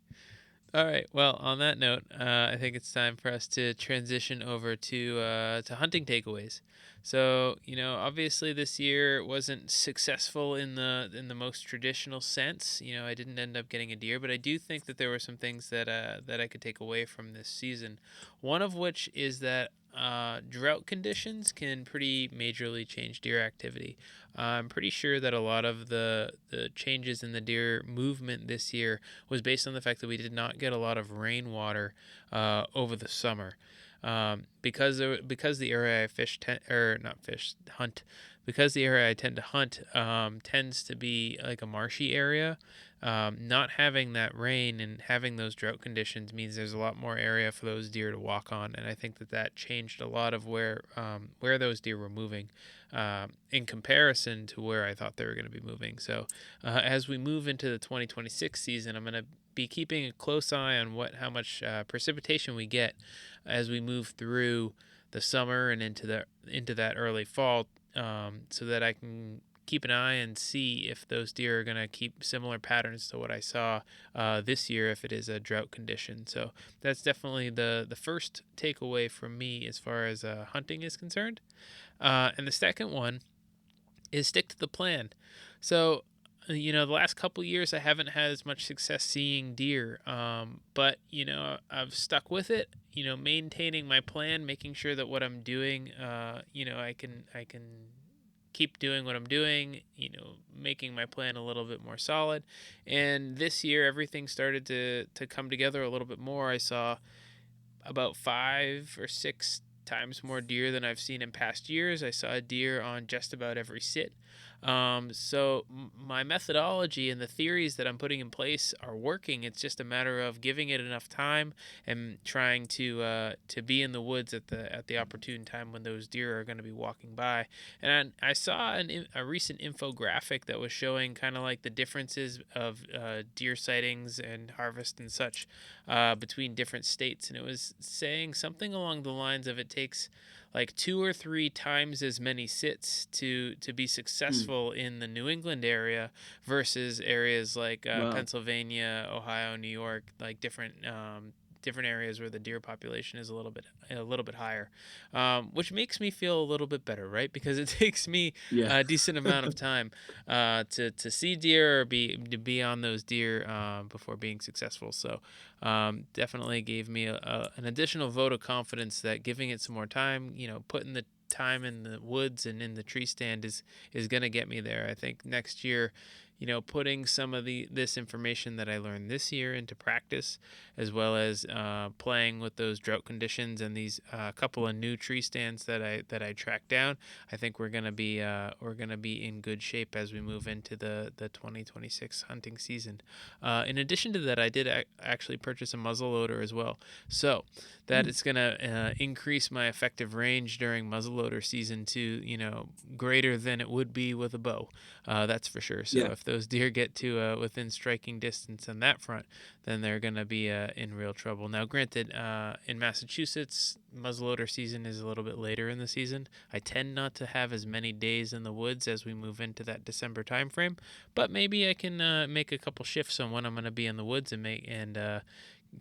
S1: All right. Well, on that note, I think it's time for us to transition over to hunting takeaways. So, obviously this year wasn't successful in the most traditional sense. I didn't end up getting a deer, but I do think that there were some things that I could take away from this season. One of which is that drought conditions can pretty majorly change deer activity. I'm pretty sure that a lot of the changes in the deer movement this year was based on the fact that we did not get a lot of rainwater over the summer. Because the area I fish or not fish hunt, because the area I tend to hunt tends to be like a marshy area. Not having that rain and having those drought conditions means there's a lot more area for those deer to walk on, and I think that changed a lot of where those deer were moving, in comparison to where I thought they were going to be moving. So as we move into the 2026 season, I'm going to be keeping a close eye on how much precipitation we get as we move through the summer and into that early fall, so that I can keep an eye and see if those deer are going to keep similar patterns to what I saw this year if it is a drought condition. So that's definitely the first takeaway from me as far as hunting is concerned. And the second one is stick to the plan. So, The last couple years I haven't had as much success seeing deer, but I've stuck with it. Maintaining my plan, making sure that what I'm doing, I can keep doing what I'm doing. Making my plan a little bit more solid. And this year, everything started to come together a little bit more. I saw about 5 or 6 times more deer than I've seen in past years. I saw a deer on just about every sit. So my methodology and the theories that I'm putting in place are working. It's just a matter of giving it enough time and trying to be in the woods at the opportune time when those deer are going to be walking by. And I saw a recent infographic that was showing kind of like the differences of deer sightings and harvest and such between different states, and it was saying something along the lines of it takes like 2 or 3 times as many sits to be
S3: Hmm.
S1: successful in the New England area versus areas like
S2: Wow.
S1: Pennsylvania, Ohio, New York, like different areas where the deer population is a little bit higher, which makes me feel a little bit better, right? Because it takes me
S3: Yeah.
S1: a decent amount of time to see deer or to be on those deer before being successful. So definitely gave me an additional vote of confidence that giving it some more time, putting the time in the woods and in the tree stand is going to get me there. I think next year, putting some of this information that I learned this year into practice, as well as playing with those drought conditions and these couple of new tree stands that I tracked down. I think we're gonna be in good shape as we move into the 2026 hunting season. In addition to that, I did actually purchase a muzzle loader as well, so that
S3: Hmm.
S1: it's gonna increase my effective range during muzzleloader season to greater than it would be with a bow. That's for sure. So
S3: Yeah.
S1: if those deer get to within striking distance on that front, then they're gonna be in real trouble. Now, granted, in Massachusetts, muzzleloader season is a little bit later in the season. I tend not to have as many days in the woods as we move into that December timeframe, but maybe I can make a couple shifts on when I'm going to be in the woods and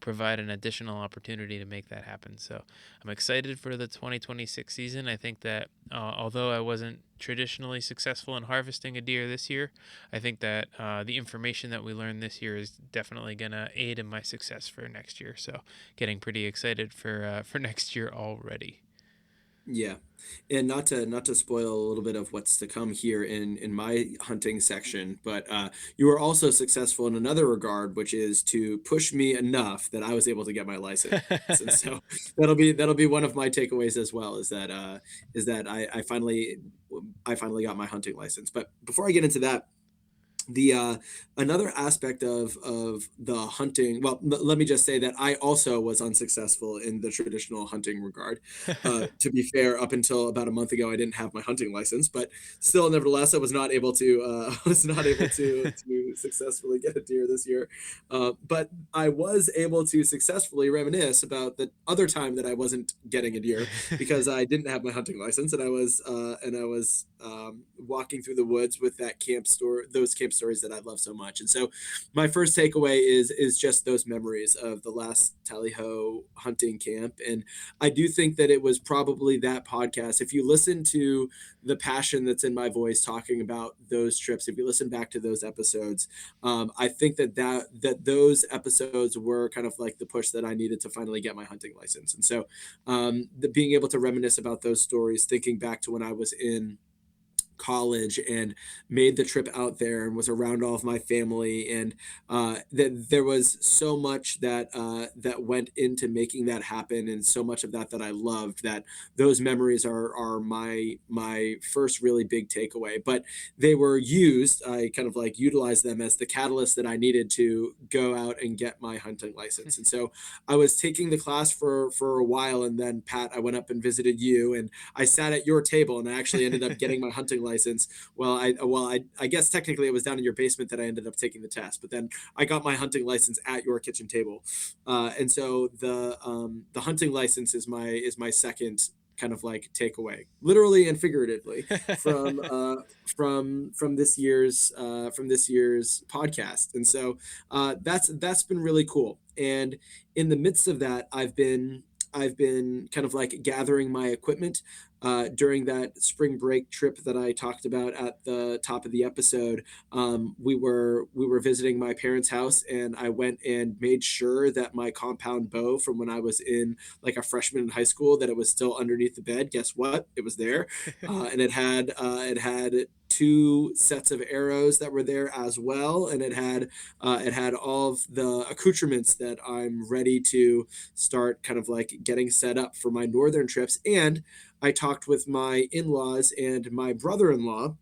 S1: provide an additional opportunity to make that happen. So I'm excited for the 2026 season. I think that although I wasn't traditionally successful in harvesting a deer this year, I think that the information that we learned this year is definitely going to aid in my success for next year. So getting pretty excited for next year already.
S3: Yeah. And not to spoil a little bit of what's to come here in my hunting section, but you were also successful in another regard, which is to push me enough that I was able to get my license. And so that'll be one of my takeaways as well, is that I finally got my hunting license. But before I get into that, the another aspect of the hunting, well, let me just say that I also was unsuccessful in the traditional hunting regard. To be fair, up until about a month ago I didn't have my hunting license, but still, nevertheless, I was not able to I was not able to successfully get a deer this year. But I was able to successfully reminisce about the other time that I wasn't getting a deer because I didn't have my hunting license, and I was walking through the woods with those camp stories that I love so much. And so, my first takeaway is just those memories of the last Tally Ho hunting camp, and I do think that it was probably that podcast. If you listen to the passion that's in my voice talking about those trips, if you listen back to those episodes, I think that those episodes were kind of like the push that I needed to finally get my hunting license. And so, being able to reminisce about those stories, thinking back to when I was in college and made the trip out there and was around all of my family, and that there was so much that went into making that happen, and so much of that I loved, that those memories are my first really big takeaway. But they were used, I kind of like utilized them as the catalyst that I needed to go out and get my hunting license. And so I was taking the class for a while, and then, Pat, I went up and visited you, and I sat at your table, and I actually ended up getting my hunting license. I guess technically it was down in your basement that I ended up taking the test, but then I got my hunting license at your kitchen table. And so the hunting license is my second kind of like takeaway, literally and figuratively, from this year's podcast. And so that's been really cool. And in the midst of that, I've been kind of like gathering my equipment. During that spring break trip that I talked about at the top of the episode, we were visiting my parents' house, and I went and made sure that my compound bow from when I was in like a freshman in high school, that it was still underneath the bed. Guess what? It was there, and it had two sets of arrows that were there as well, and it had all of the accoutrements that I'm ready to start kind of like getting set up for my northern trips. And I talked with my in-laws, and my brother-in-law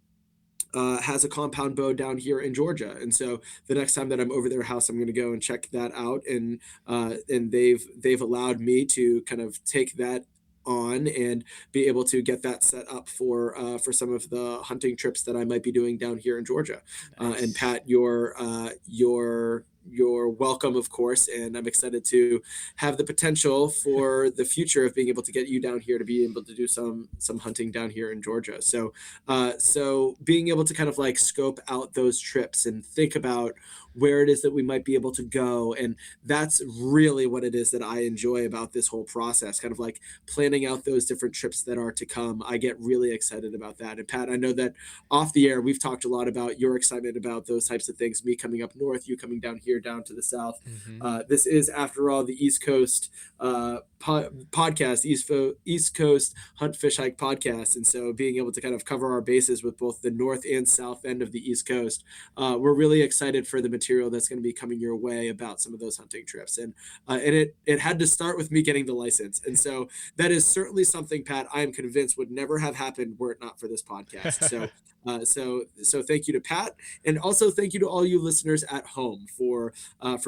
S3: has a compound bow down here in Georgia, and so the next time that I'm over their house, I'm going to go and check that out. And they've allowed me to kind of take that on and be able to get that set up for some of the hunting trips that I might be doing down here in Georgia. And
S1: Nice.
S3: Pat, you're welcome, of course, and I'm excited to have the potential for the future of being able to get you down here to be able to do some hunting down here in Georgia. So being able to kind of like scope out those trips and think about where it is that we might be able to go. And that's really what it is that I enjoy about this whole process, kind of like planning out those different trips that are to come. I get really excited about that. And Pat, I know that off the air, we've talked a lot about your excitement about those types of things, me coming up north, you coming down here, down to the south.
S1: Hmm.
S3: This is, after all, the East Coast podcast, East Coast Hunt Fish Hike podcast. And so being able to kind of cover our bases with both the north and south end of the East Coast, we're really excited for the material that's going to be coming your way about some of those hunting trips. And it had to start with me getting the license. And so that is certainly something, Pat, I am convinced would never have happened were it not for this podcast. So thank you to Pat, and also thank you to all you listeners at home for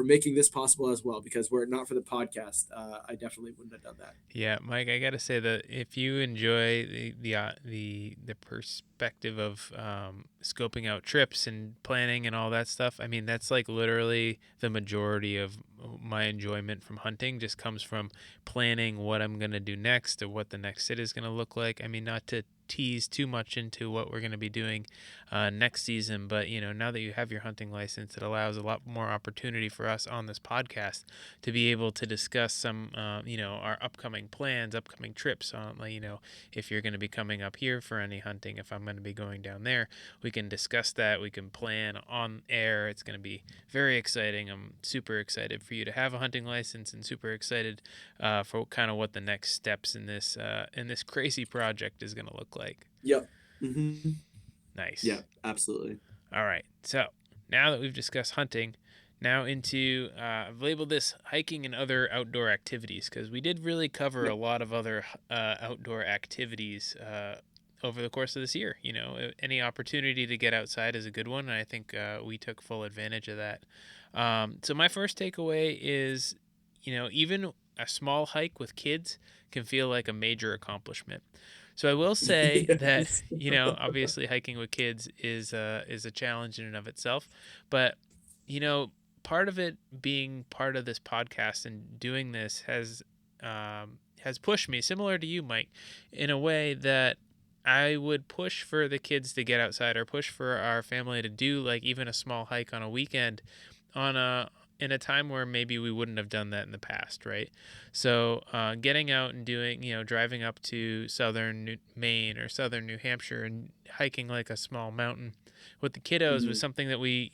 S3: making this possible as well. Because were it not for the podcast, I definitely wouldn't have done that.
S1: Yeah, Mike, I gotta say that if you enjoy the perspective of scoping out trips and planning and all that stuff, I mean that's like literally the majority of my enjoyment from hunting just comes from planning what I'm gonna do next or what the next sit is gonna look like. I mean, not to tease too much into what we're going to be doing next season, but now that you have your hunting license, it allows a lot more opportunity for us on this podcast to be able to discuss some our upcoming plans, upcoming trips on, if you're going to be coming up here for any hunting, if I'm going to be going down there, we can discuss that. We can plan on air. It's going to be very exciting. I'm super excited for you to have a hunting license, and super excited for kind of what the next steps in this crazy project is going to look like.
S3: Yep. Mm-hmm.
S1: Nice.
S3: Yeah, absolutely.
S1: All right. So now that we've discussed hunting, now into I've labeled this hiking and other outdoor activities, because we did really cover a
S3: Yep.
S1: lot of other outdoor activities over the course of this year. Any opportunity to get outside is a good one, and I think we took full advantage of that. So my first takeaway is, even a small hike with kids can feel like a major accomplishment. So I will say that,
S3: Yes.
S1: obviously hiking with kids is a challenge in and of itself, but you know, part of it being part of this podcast and doing this has pushed me, similar to you, Mike, in a way that I would push for the kids to get outside, or push for our family to do like even a small hike on a weekend on a in a time where maybe we wouldn't have done that in the past, right? So getting out and doing, driving up to southern Maine or southern New Hampshire and hiking like a small mountain with the kiddos was
S3: Mhm.
S1: something that we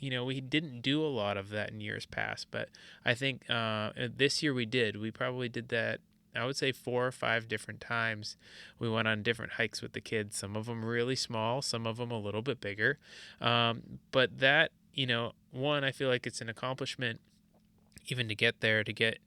S1: didn't do a lot of that in years past. But I think this year we did. We probably did that, I would say, 4 or 5 different times. We went on different hikes with the kids, some of them really small, some of them a little bit bigger. But that, one, I feel like it's an accomplishment even to get there, to get,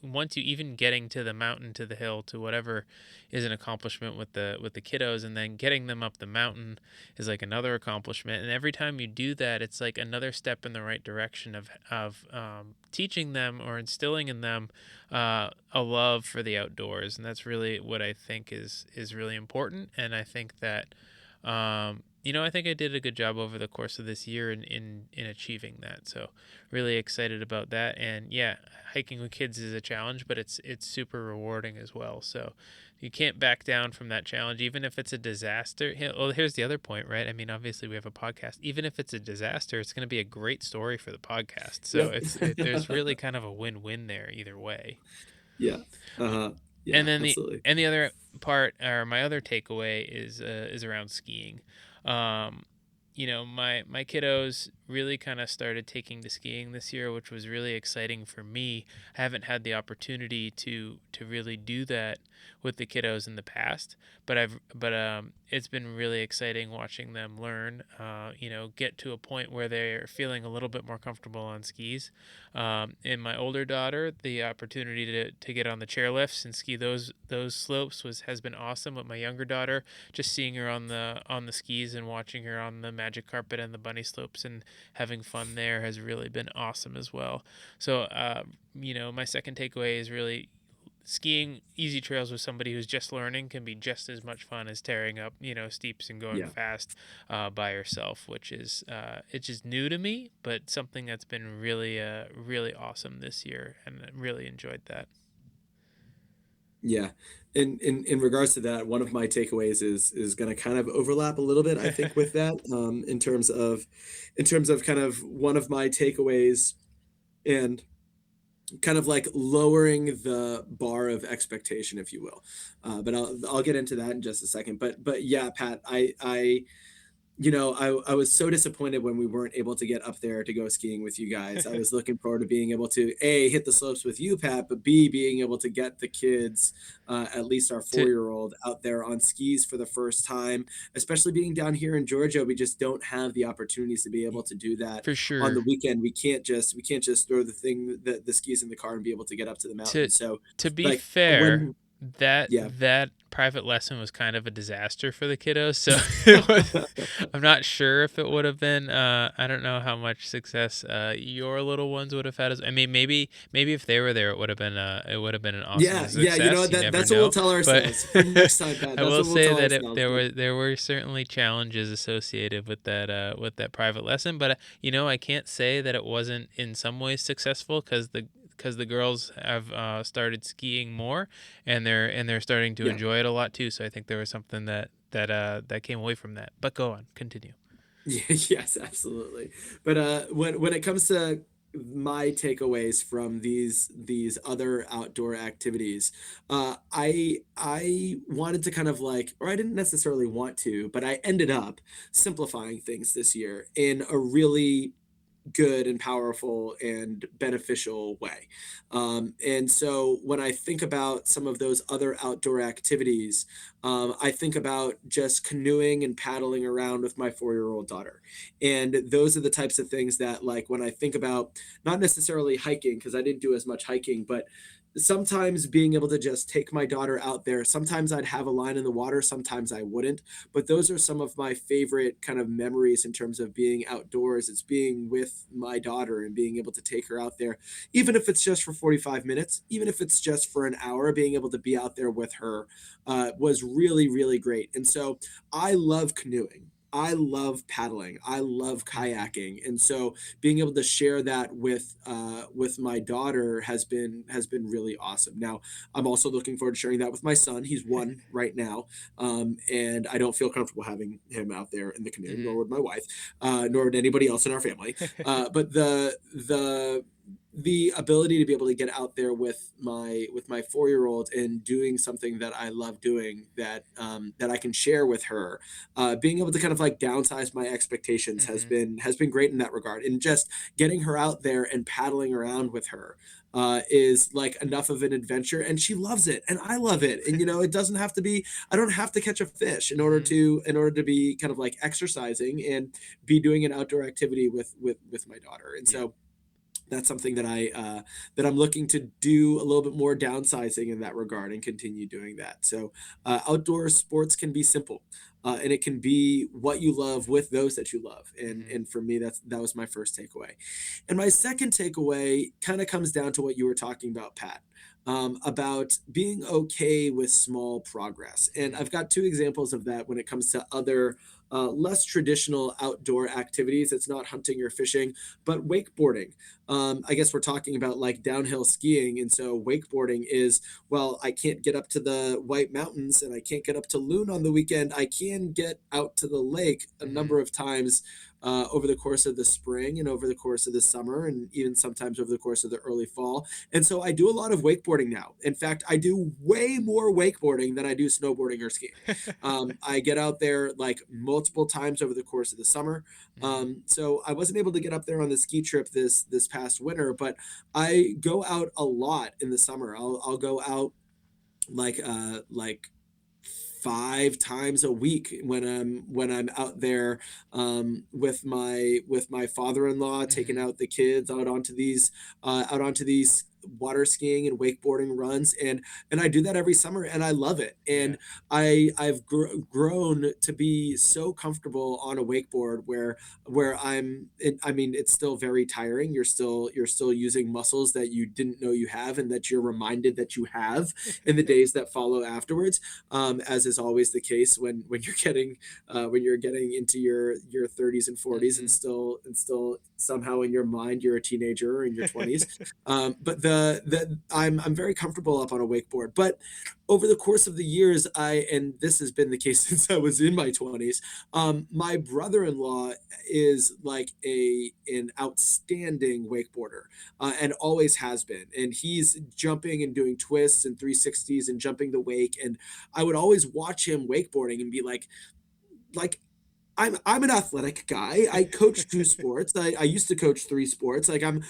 S1: once you even getting to the mountain, to the hill, to whatever, is an accomplishment with the kiddos, and then getting them up the mountain is like another accomplishment. And every time you do that, it's like another step in the right direction of teaching them or instilling in them a love for the outdoors. And that's really what I think is really important. And I think that I think I did a good job over the course of this year in achieving that. So really excited about that. And yeah, hiking with kids is a challenge, but it's super rewarding as well. So you can't back down from that challenge, even if it's a disaster. Well, here's the other point, right? I mean, obviously we have a podcast. Even if it's a disaster, it's going to be a great story for the podcast. So
S3: Yep.
S1: there's really kind of a win-win there either way.
S3: Yeah. Uh-huh. Yeah,
S1: And then
S3: absolutely.
S1: the other part, or my other takeaway, is around skiing. Um, my kiddos really kind of started taking to skiing this year, which was really exciting for me. I haven't had the opportunity to really do that with the kiddos in the past, but it's been really exciting watching them learn. Get to a point where they're feeling a little bit more comfortable on skis. In my older daughter, the opportunity to get on the chairlifts and ski those slopes has been awesome. With my younger daughter, just seeing her on the skis and watching her on the magic carpet and the bunny slopes and having fun there has really been awesome as well. So, my second takeaway is really skiing easy trails with somebody who's just learning can be just as much fun as tearing up, steeps and going
S3: Yeah.
S1: fast by yourself, which is it's just new to me, but something that's been really really awesome this year, and I really enjoyed that.
S3: Yeah. In regards to that, one of my takeaways is going to kind of overlap a little bit, I think, with that, in terms of kind of one of my takeaways and kind of like lowering the bar of expectation, if you will. But I'll get into that in just a second. But yeah, Pat, I was so disappointed when we weren't able to get up there to go skiing with you guys. I was looking forward to being able to A, hit the slopes with you, Pat, but B, being able to get the kids, at least our
S1: to
S3: 4-year-old, out there on skis for the first time. Especially being down here in Georgia, we just don't have the opportunities to be able to do that
S1: for
S3: on
S1: sure.
S3: the weekend. We can't just throw the skis in the car and be able to get up to the
S1: to
S3: mountain. So
S1: to be
S3: like
S1: fair,
S3: when
S1: that
S3: yeah.
S1: that private lesson was kind of a disaster for the kiddos. So it was, I'm not sure if it would have been. I don't know how much success your little ones would have had. I mean, maybe if they were there, it would have been an awesome
S3: Yeah, yeah, you know
S1: success.
S3: what,
S1: You never
S3: that's what we'll
S1: know,
S3: tell
S1: but
S3: ourselves for next time, Pat.
S1: I
S3: That's
S1: will
S3: what we'll
S1: say
S3: tell
S1: that
S3: ourselves. But
S1: there were certainly challenges associated with that private lesson. But I can't say that it wasn't in some ways successful, because the girls have started skiing more, and they're starting to
S3: yeah.
S1: enjoy it a lot too. So I think there was something that came away from that. But go on, continue.
S3: Yes, absolutely. But when it comes to my takeaways from these other outdoor activities, I wanted to kind of like, or I didn't necessarily want to, but I ended up simplifying things this year in a really good and powerful and beneficial way. And so when I think about some of those other outdoor activities, I think about just canoeing and paddling around with my 4-year-old daughter. And those are the types of things that, like, when I think about not necessarily hiking, because I didn't do as much hiking, but sometimes being able to just take my daughter out there. Sometimes I'd have a line in the water, sometimes I wouldn't. But those are some of my favorite kind of memories in terms of being outdoors. It's being with my daughter and being able to take her out there, even if it's just for 45 minutes, even if it's just for an hour, being able to be out there with her was really, really great. And so I love canoeing. I love paddling. I love
S1: Hmm.
S3: kayaking, and so being able to share that with my daughter has been really awesome. Now, I'm also looking forward to sharing that with my son. He's 1 right now, and I don't feel comfortable having him out there in the canoe, nor
S1: Hmm.
S3: would my wife, nor would anybody else in our family. But the ability to be able to get out there with my 4-year-old and doing something that I love doing, that I can share with her, being able to kind of like downsize my expectations has
S1: Hmm.
S3: been great in that regard, and just getting her out there and paddling around with her is like enough of an adventure, and she loves it and I love it. And it doesn't have to be, I don't have to catch a fish
S1: Hmm.
S3: in order to be kind of like exercising and be doing an outdoor activity with my daughter. And
S1: Yeah.
S3: so that's something that I'm looking to do a little bit more downsizing in that regard and continue doing that. So outdoor sports can be simple, and it can be what you love with those that you love. And
S1: Hmm.
S3: and for me, that was my first takeaway. And my second takeaway kind of comes down to what you were talking about, Pat. About being okay with small progress. And
S1: Hmm.
S3: I've got two examples of that when it comes to other less traditional outdoor activities. It's not hunting or fishing, but wakeboarding. I guess we're talking about like downhill skiing. And so wakeboarding is, well, I can't get up to the White Mountains and I can't get up to Loon on the weekend. I can get out to the lake a
S1: Hmm.
S3: number of times over the course of the spring and over the course of the summer and even sometimes over the course of the early fall. And so I do a lot of wakeboarding now. In fact, I do way more wakeboarding than I do snowboarding or skiing. I get out there like multiple times over the course of the summer.
S1: Hmm.
S3: So I wasn't able to get up there on the ski trip this past winter, but I go out a lot in the summer. I'll go out like 5 times a week when I'm out there with my father-in-law, taking
S1: Hmm.
S3: out the kids out onto these water skiing and wakeboarding runs, and I do that every summer and I love it.
S1: Yeah.
S3: And I've grown to be so comfortable on a wakeboard where I mean, it's still very tiring. You're still using muscles that you didn't know you have and that you're reminded that you have in the days that follow afterwards, as is always the case when you're getting into your 30s and 40s and
S1: Hmm.
S3: still somehow in your mind you're a teenager or in your 20s. But I'm very comfortable up on a wakeboard. But over the course of the years, and this has been the case since I was in my 20s, my brother-in-law is like an outstanding wakeboarder, and always has been. And he's jumping and doing twists and 360s and jumping the wake. And I would always watch him wakeboarding and be like I'm an athletic guy. I coach 2 sports. I used to coach 3 sports. I'm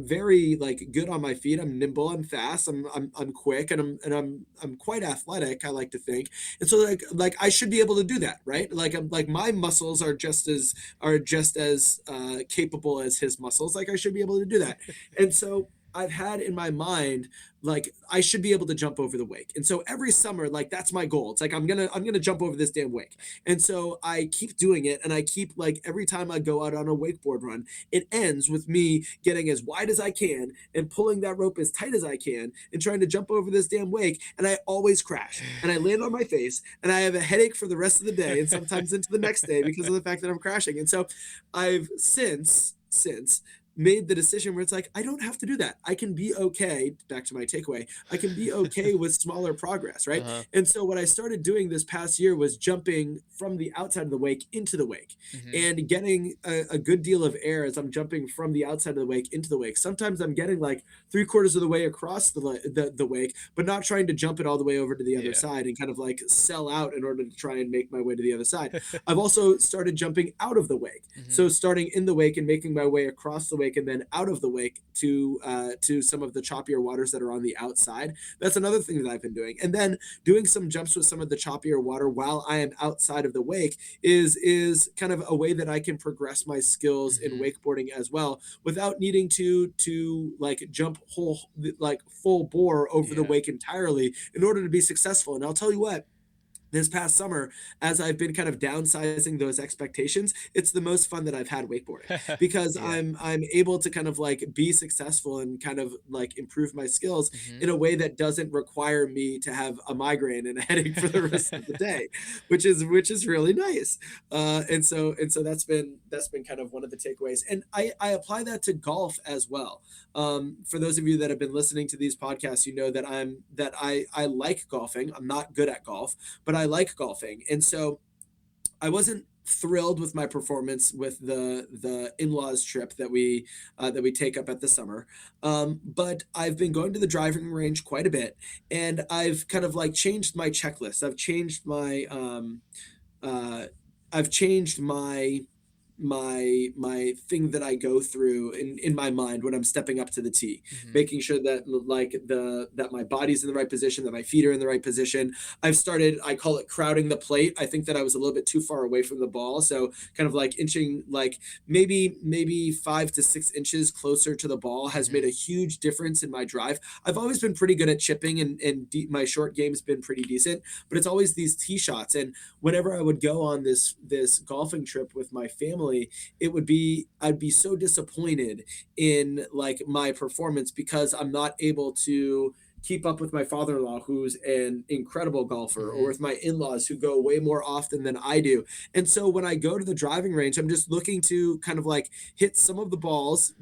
S3: very, like, good on my feet. I'm nimble, I'm fast, I'm quick, and I'm quite athletic, I like to think. And so, I should be able to do that, right? My muscles are just as capable as his muscles. Like, I should be able to do that. And so I've had in my mind, like, I should be able to jump over the wake. And so every summer, like, that's my goal. It's like I'm gonna jump over this damn wake. And so I keep doing it, and I keep, like, every time I go out on a wakeboard run, it ends with me getting as wide as I can and pulling that rope as tight as I can and trying to jump over this damn wake. And I always crash and I land on my face and I have a headache for the rest of the day and sometimes into the next day because of the fact that I'm crashing. And so I've since made the decision where it's like I don't have to do that. I can be okay. Back to my takeaway. I can be okay with smaller progress, right?
S1: Uh-huh.
S3: And so what I started doing this past year was jumping from the outside of the wake into the wake
S1: Hmm.
S3: and getting a good deal of air as I'm jumping from the outside of the wake into the wake. Sometimes I'm getting like 3/4 of the way across the wake, but not trying to jump it all the way over to the other
S1: Yeah.
S3: side and kind of like sell out in order to try and make my way to the other side. I've also started jumping out of the wake.
S1: Hmm.
S3: So starting in the wake and making my way across the wake and then out of the wake to some of the choppier waters that are on the outside. That's another thing that I've been doing. And then doing some jumps with some of the choppier water while I am outside of the wake is kind of a way that I can progress my skills in
S1: Hmm.
S3: wakeboarding as well without needing to like jump whole like full bore over the
S1: Yeah.
S3: wake entirely in order to be successful. And I'll tell you what, this past summer, as I've been kind of downsizing those expectations, it's the most fun that I've had wakeboarding because
S1: Yeah.
S3: I'm able to kind of like be successful and kind of like improve my skills
S1: Hmm.
S3: in a way that doesn't require me to have a migraine and a headache for the rest of the day, which is really nice. And so that's been kind of one of the takeaways, and I apply that to golf as well. For those of you that have been listening to these podcasts, you know that I like golfing. I'm not good at golf, but I like golfing. And so I wasn't thrilled with my performance with the in-laws trip that we take up at the summer. But I've been going to the driving range quite a bit, and I've kind of like changed my checklist. Uh, I've changed my thing that I go through in my mind when I'm stepping up to the tee,
S1: Hmm.
S3: making sure that that my body's in the right position, that my feet are in the right position. I call it crowding the plate. I think that I was a little bit too far away from the ball, so kind of like inching, like maybe 5 to 6 inches closer to the ball has made
S1: Hmm.
S3: a huge difference in my drive. I've always been pretty good at chipping, and my short game's been pretty decent, but it's always these tee shots. And whenever I would go on this golfing trip with my family, I'd be so disappointed in like my performance because I'm not able keep up with my father-in-law, who's an incredible golfer, or
S1: Hmm.
S3: with my in-laws who go way more often than I do. And so when I go to the driving range, I'm just looking to kind of like hit some of the balls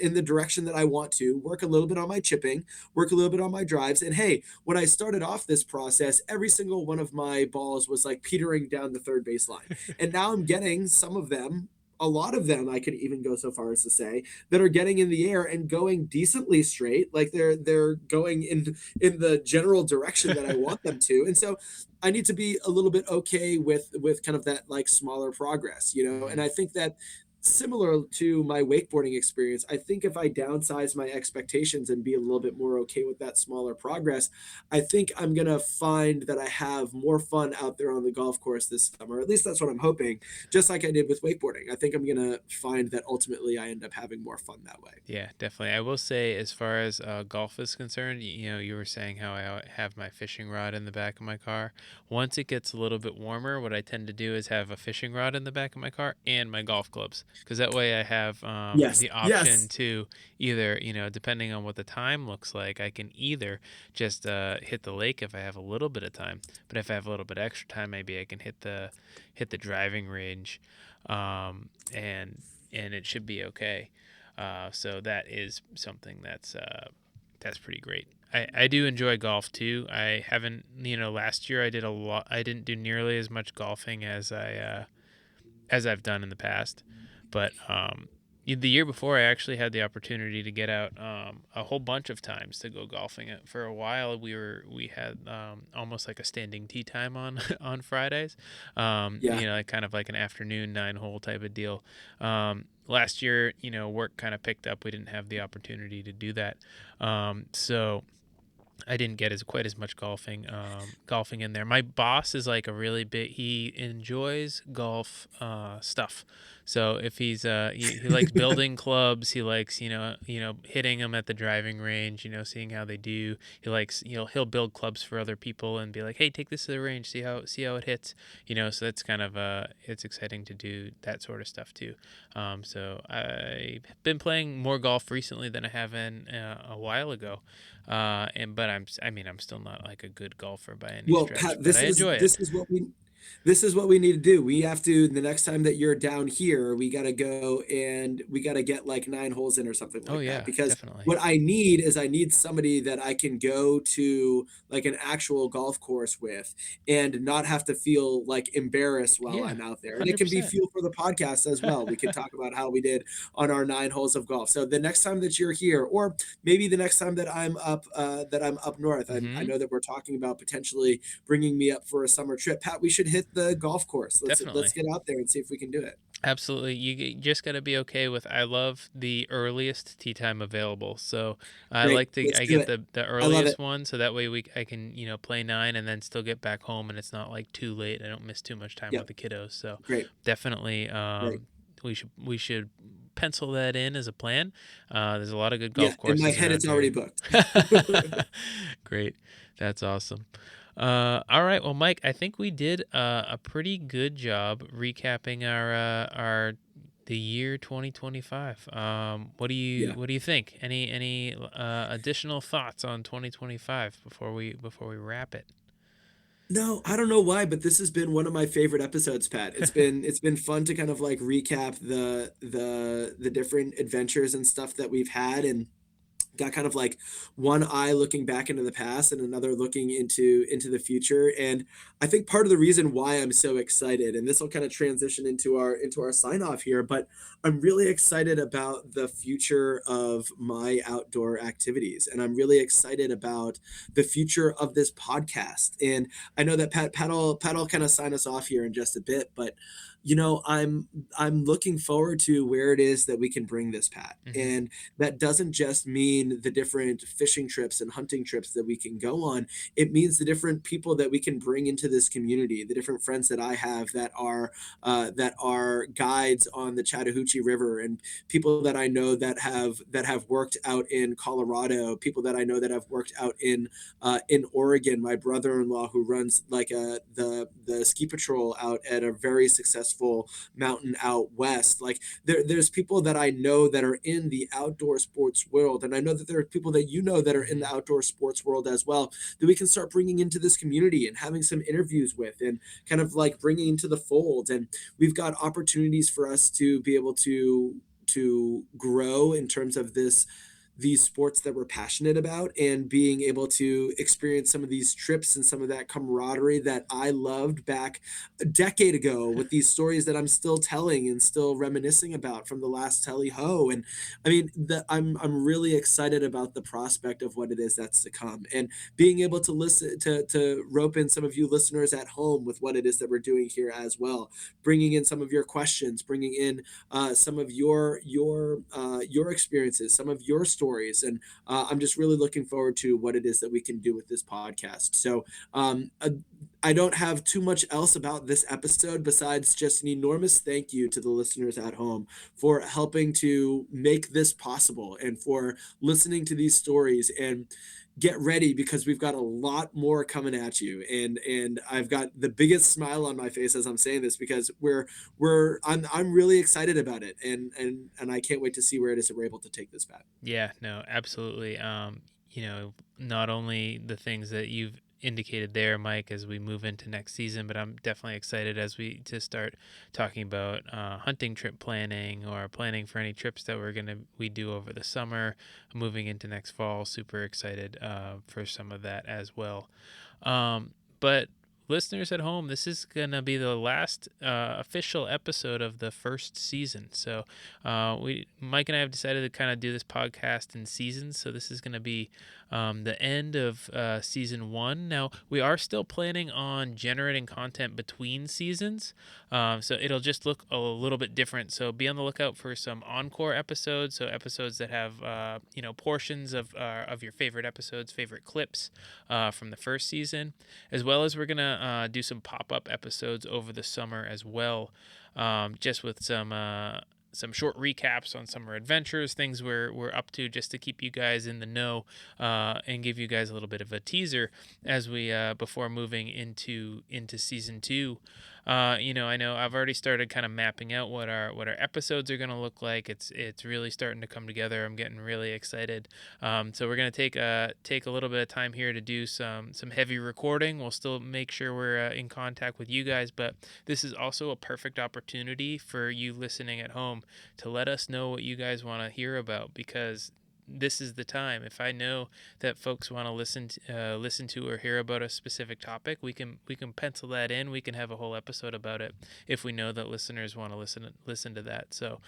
S3: in the direction that I want to, work a little bit on my chipping, work a little bit on my drives. And hey, when I started off this process, every single one of my balls was like petering down the third baseline. And now I'm getting some of them, a lot of them, I could even go so far as to say, that are getting in the air and going decently straight, like they're going in the general direction that I want them to. And so I need to be a little bit okay with kind of that like smaller progress, you know. And
S1: Hmm.
S3: I think that similar to my wakeboarding experience, I think if I downsize my expectations and be a little bit more okay with that smaller progress, I think I'm going to find that I have more fun out there on the golf course this summer. At least that's what I'm hoping, just like I did with wakeboarding. I think I'm going to find that ultimately I end up having more fun that way.
S1: Yeah, definitely. I will say, as far as golf is concerned, you were saying how I have my fishing rod in the back of my car. Once it gets a little bit warmer, what I tend to do is have a fishing rod in the back of my car and my golf clubs, because that way I have
S3: Yes.
S1: the option
S3: Yes.
S1: to either, depending on what the time looks like, I can either just hit the lake if I have a little bit of time, but if I have a little bit extra time, maybe I can hit the driving range, and it should be okay. So that is something that's pretty great. I do enjoy golf too. I haven't, last year I did a lot. I didn't do nearly as much golfing as I've done in the past, but the year before I actually had the opportunity to get out a whole bunch of times to go golfing. For a while we had almost like a standing tee time on on Fridays,
S3: Yeah.
S1: like kind of like an afternoon 9 hole type of deal. Last year, work kind of picked up. We didn't have the opportunity to do that, so I didn't get as quite as much golfing in there. My boss is like a really big. He enjoys golf stuff. So if he likes building clubs, he likes hitting them at the driving range. Seeing how they do. He likes he'll build clubs for other people and be like, hey, take this to the range, see how it hits. So that's kind of it's exciting to do that sort of stuff too. So I've been playing more golf recently than I have in a while ago. I'm still not like a good golfer by any
S3: Well,
S1: stretch,
S3: Pat,
S1: but I
S3: this is
S1: enjoy it.
S3: this is what we this is what we need to do. We have to, the next time that you're down here, we got to go and we got to get like 9 holes in or something
S1: Oh
S3: like that.
S1: yeah,
S3: Because
S1: definitely.
S3: what I need is I need somebody that I can go to like an actual golf course with and not have to feel like embarrassed while
S1: Yeah,
S3: I'm out there. And it
S1: hundred
S3: can be
S1: percent.
S3: fuel for the podcast as well. We can talk about how we did on our 9 holes of golf. So the next time that you're here, or maybe the next time that I'm up north, I
S1: Mm-hmm.
S3: know that we're talking about potentially bringing me up for a summer trip. Pat, we should hit the golf course. Let's
S1: Definitely.
S3: get out there and see if we can do it.
S1: Absolutely. Just got to be okay with. I love the earliest tea time available. So
S3: Great. Let's
S1: I
S3: do
S1: get
S3: it.
S1: the
S3: I love it.
S1: earliest one, so that way I can play 9 and then still get back home, and it's not like too late. I don't miss too much time with
S3: Yep.
S1: the kiddos. So
S3: Great.
S1: definitely,
S3: Great.
S1: we should pencil that in as a plan. There's a lot of good
S3: Yeah.
S1: golf
S3: In my
S1: courses
S3: head,
S1: around
S3: it's already
S1: here.
S3: booked.
S1: Great. That's awesome. All right. Well, Mike, I think we did a pretty good job recapping our the year 2025. What do you
S3: Yeah.
S1: what do you think? Any additional thoughts on 2025 before we wrap it?
S3: No, I don't know why, but this has been one of my favorite episodes, Pat. It's been fun to kind of like recap the different adventures and stuff that we've had, and got kind of like one eye looking back into the past and another looking into the future. And I think part of the reason why I'm so excited, and this will kind of transition into our sign off here, but I'm really excited about the future of my outdoor activities, and I'm really excited about the future of this podcast. And I know that Pat will kind of sign us off here in just a bit, but I'm looking forward to where it is that we can bring this, Pat.
S1: Hmm.
S3: And that doesn't just mean the different fishing trips and hunting trips that we can go on. It means the different people that we can bring into this community, the different friends that I have that are guides on the Chattahoochee River, and people that I know that have worked out in Colorado, people that I know that have worked out in Oregon. My brother-in-law who runs like the ski patrol out at a very successful successful mountain out west. Like there's people that I know that are in the outdoor sports world, and I know that there are people that that are in the
S1: Mhm.
S3: outdoor sports world as well, that we can start bringing into this community and having some interviews with, and kind of like bringing into the fold. And we've got opportunities for us to be able to grow in terms of these sports that we're passionate about, and being able to experience some of these trips and some of that camaraderie that I loved back a decade ago, with these stories that I'm still telling and still reminiscing about from the last tally ho. And I mean, I'm really excited about the prospect of what it is that's to come, and being able to listen to rope in some of you listeners at home with what it is that we're doing here as well, bringing in some of your questions, bringing in some of your experiences, some of your stories, and I'm just really looking forward to what it is that we can do with this podcast. So I don't have too much else about this episode besides just an enormous thank you to the listeners at home for helping to make this possible, and for listening to these stories. And get ready, because we've got a lot more coming at you, and I've got the biggest smile on my face as I'm saying this, because I'm really excited about it, and I can't wait to see where it is that we're able to take this back.
S1: Yeah, no, absolutely. Not only the things that you've indicated there, Mike, as we move into next season, but I'm definitely excited as we to start talking about hunting trip planning, or planning for any trips that we do over the summer, moving into next fall. Super excited for some of that as well. But listeners at home, this is gonna be the last official episode of the first season. So Mike and I have decided to kind of do this podcast in seasons. So this is gonna be the end of season 1. Now we are still planning on generating content between seasons, so it'll just look a little bit different. So be on the lookout for some encore episodes. So episodes that have portions of your favorite episodes, favorite clips from the first season, as well as we're gonna do some pop-up episodes over the summer as well, just with some short recaps on summer adventures, things we're up to, just to keep you guys in the know, and give you guys a little bit of a teaser as we before moving into season 2. I know I've already started kind of mapping out what our episodes are going to look like. It's really starting to come together. I'm getting really excited. So we're going to take a little bit of time here to do some heavy recording. We'll still make sure we're in contact with you guys, but this is also a perfect opportunity for you listening at home to let us know what you guys want to hear about, because this is the time. If I know that folks want to listen to or hear about a specific topic, we can pencil that in. We can have a whole episode about it if we know that listeners want to listen to that. So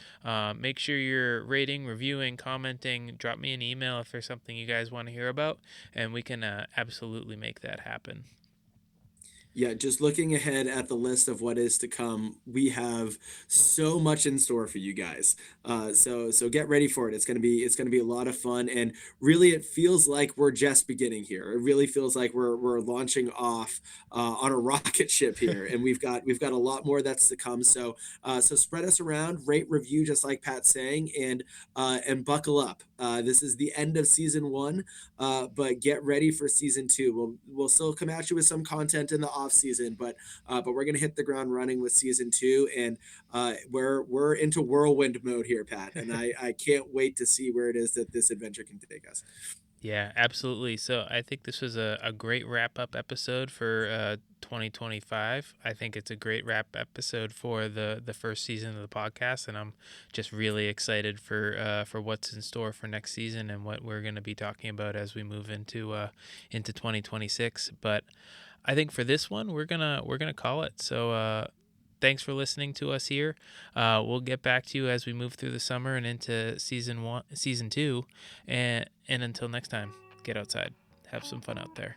S1: make sure you're rating, reviewing, commenting. Drop me an email if there's something you guys want to hear about, and we can absolutely make that happen.
S3: Yeah, just looking ahead at the list of what is to come, we have so much in store for you guys. So get ready for it. It's gonna be a lot of fun, and really, it feels like we're just beginning here. It really feels like we're launching off on a rocket ship here, and we've got a lot more that's to come. So spread us around, rate, review, just like Pat's saying, and buckle up. This is the end of season 1, but get ready for season 2. We'll still come at you with some content in the off season, but we're gonna hit the ground running with season 2, and we're into whirlwind mode here, Pat, and I can't wait to see where it is that this adventure can take us.
S1: Yeah, absolutely. So I think this was a great wrap up episode for 2025. I think it's a great wrap episode for the first season of the podcast, and I'm just really excited for what's in store for next season and what we're going to be talking about as we move into 2026. But I think for this one, we're gonna call it. So thanks for listening to us here. We'll get back to you as we move through the summer and into season 2, and until next time, get outside, have some fun out there.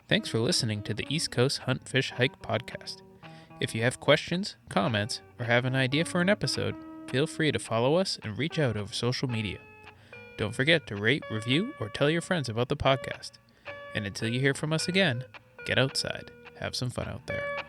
S1: Thanks for listening to the East Coast Hunt Fish Hike podcast. If you have questions, comments, or have an idea for an episode, feel free to follow us and reach out over social media. Don't forget to rate, review, or tell your friends about the podcast. And until you hear from us again, get outside, have some fun out there.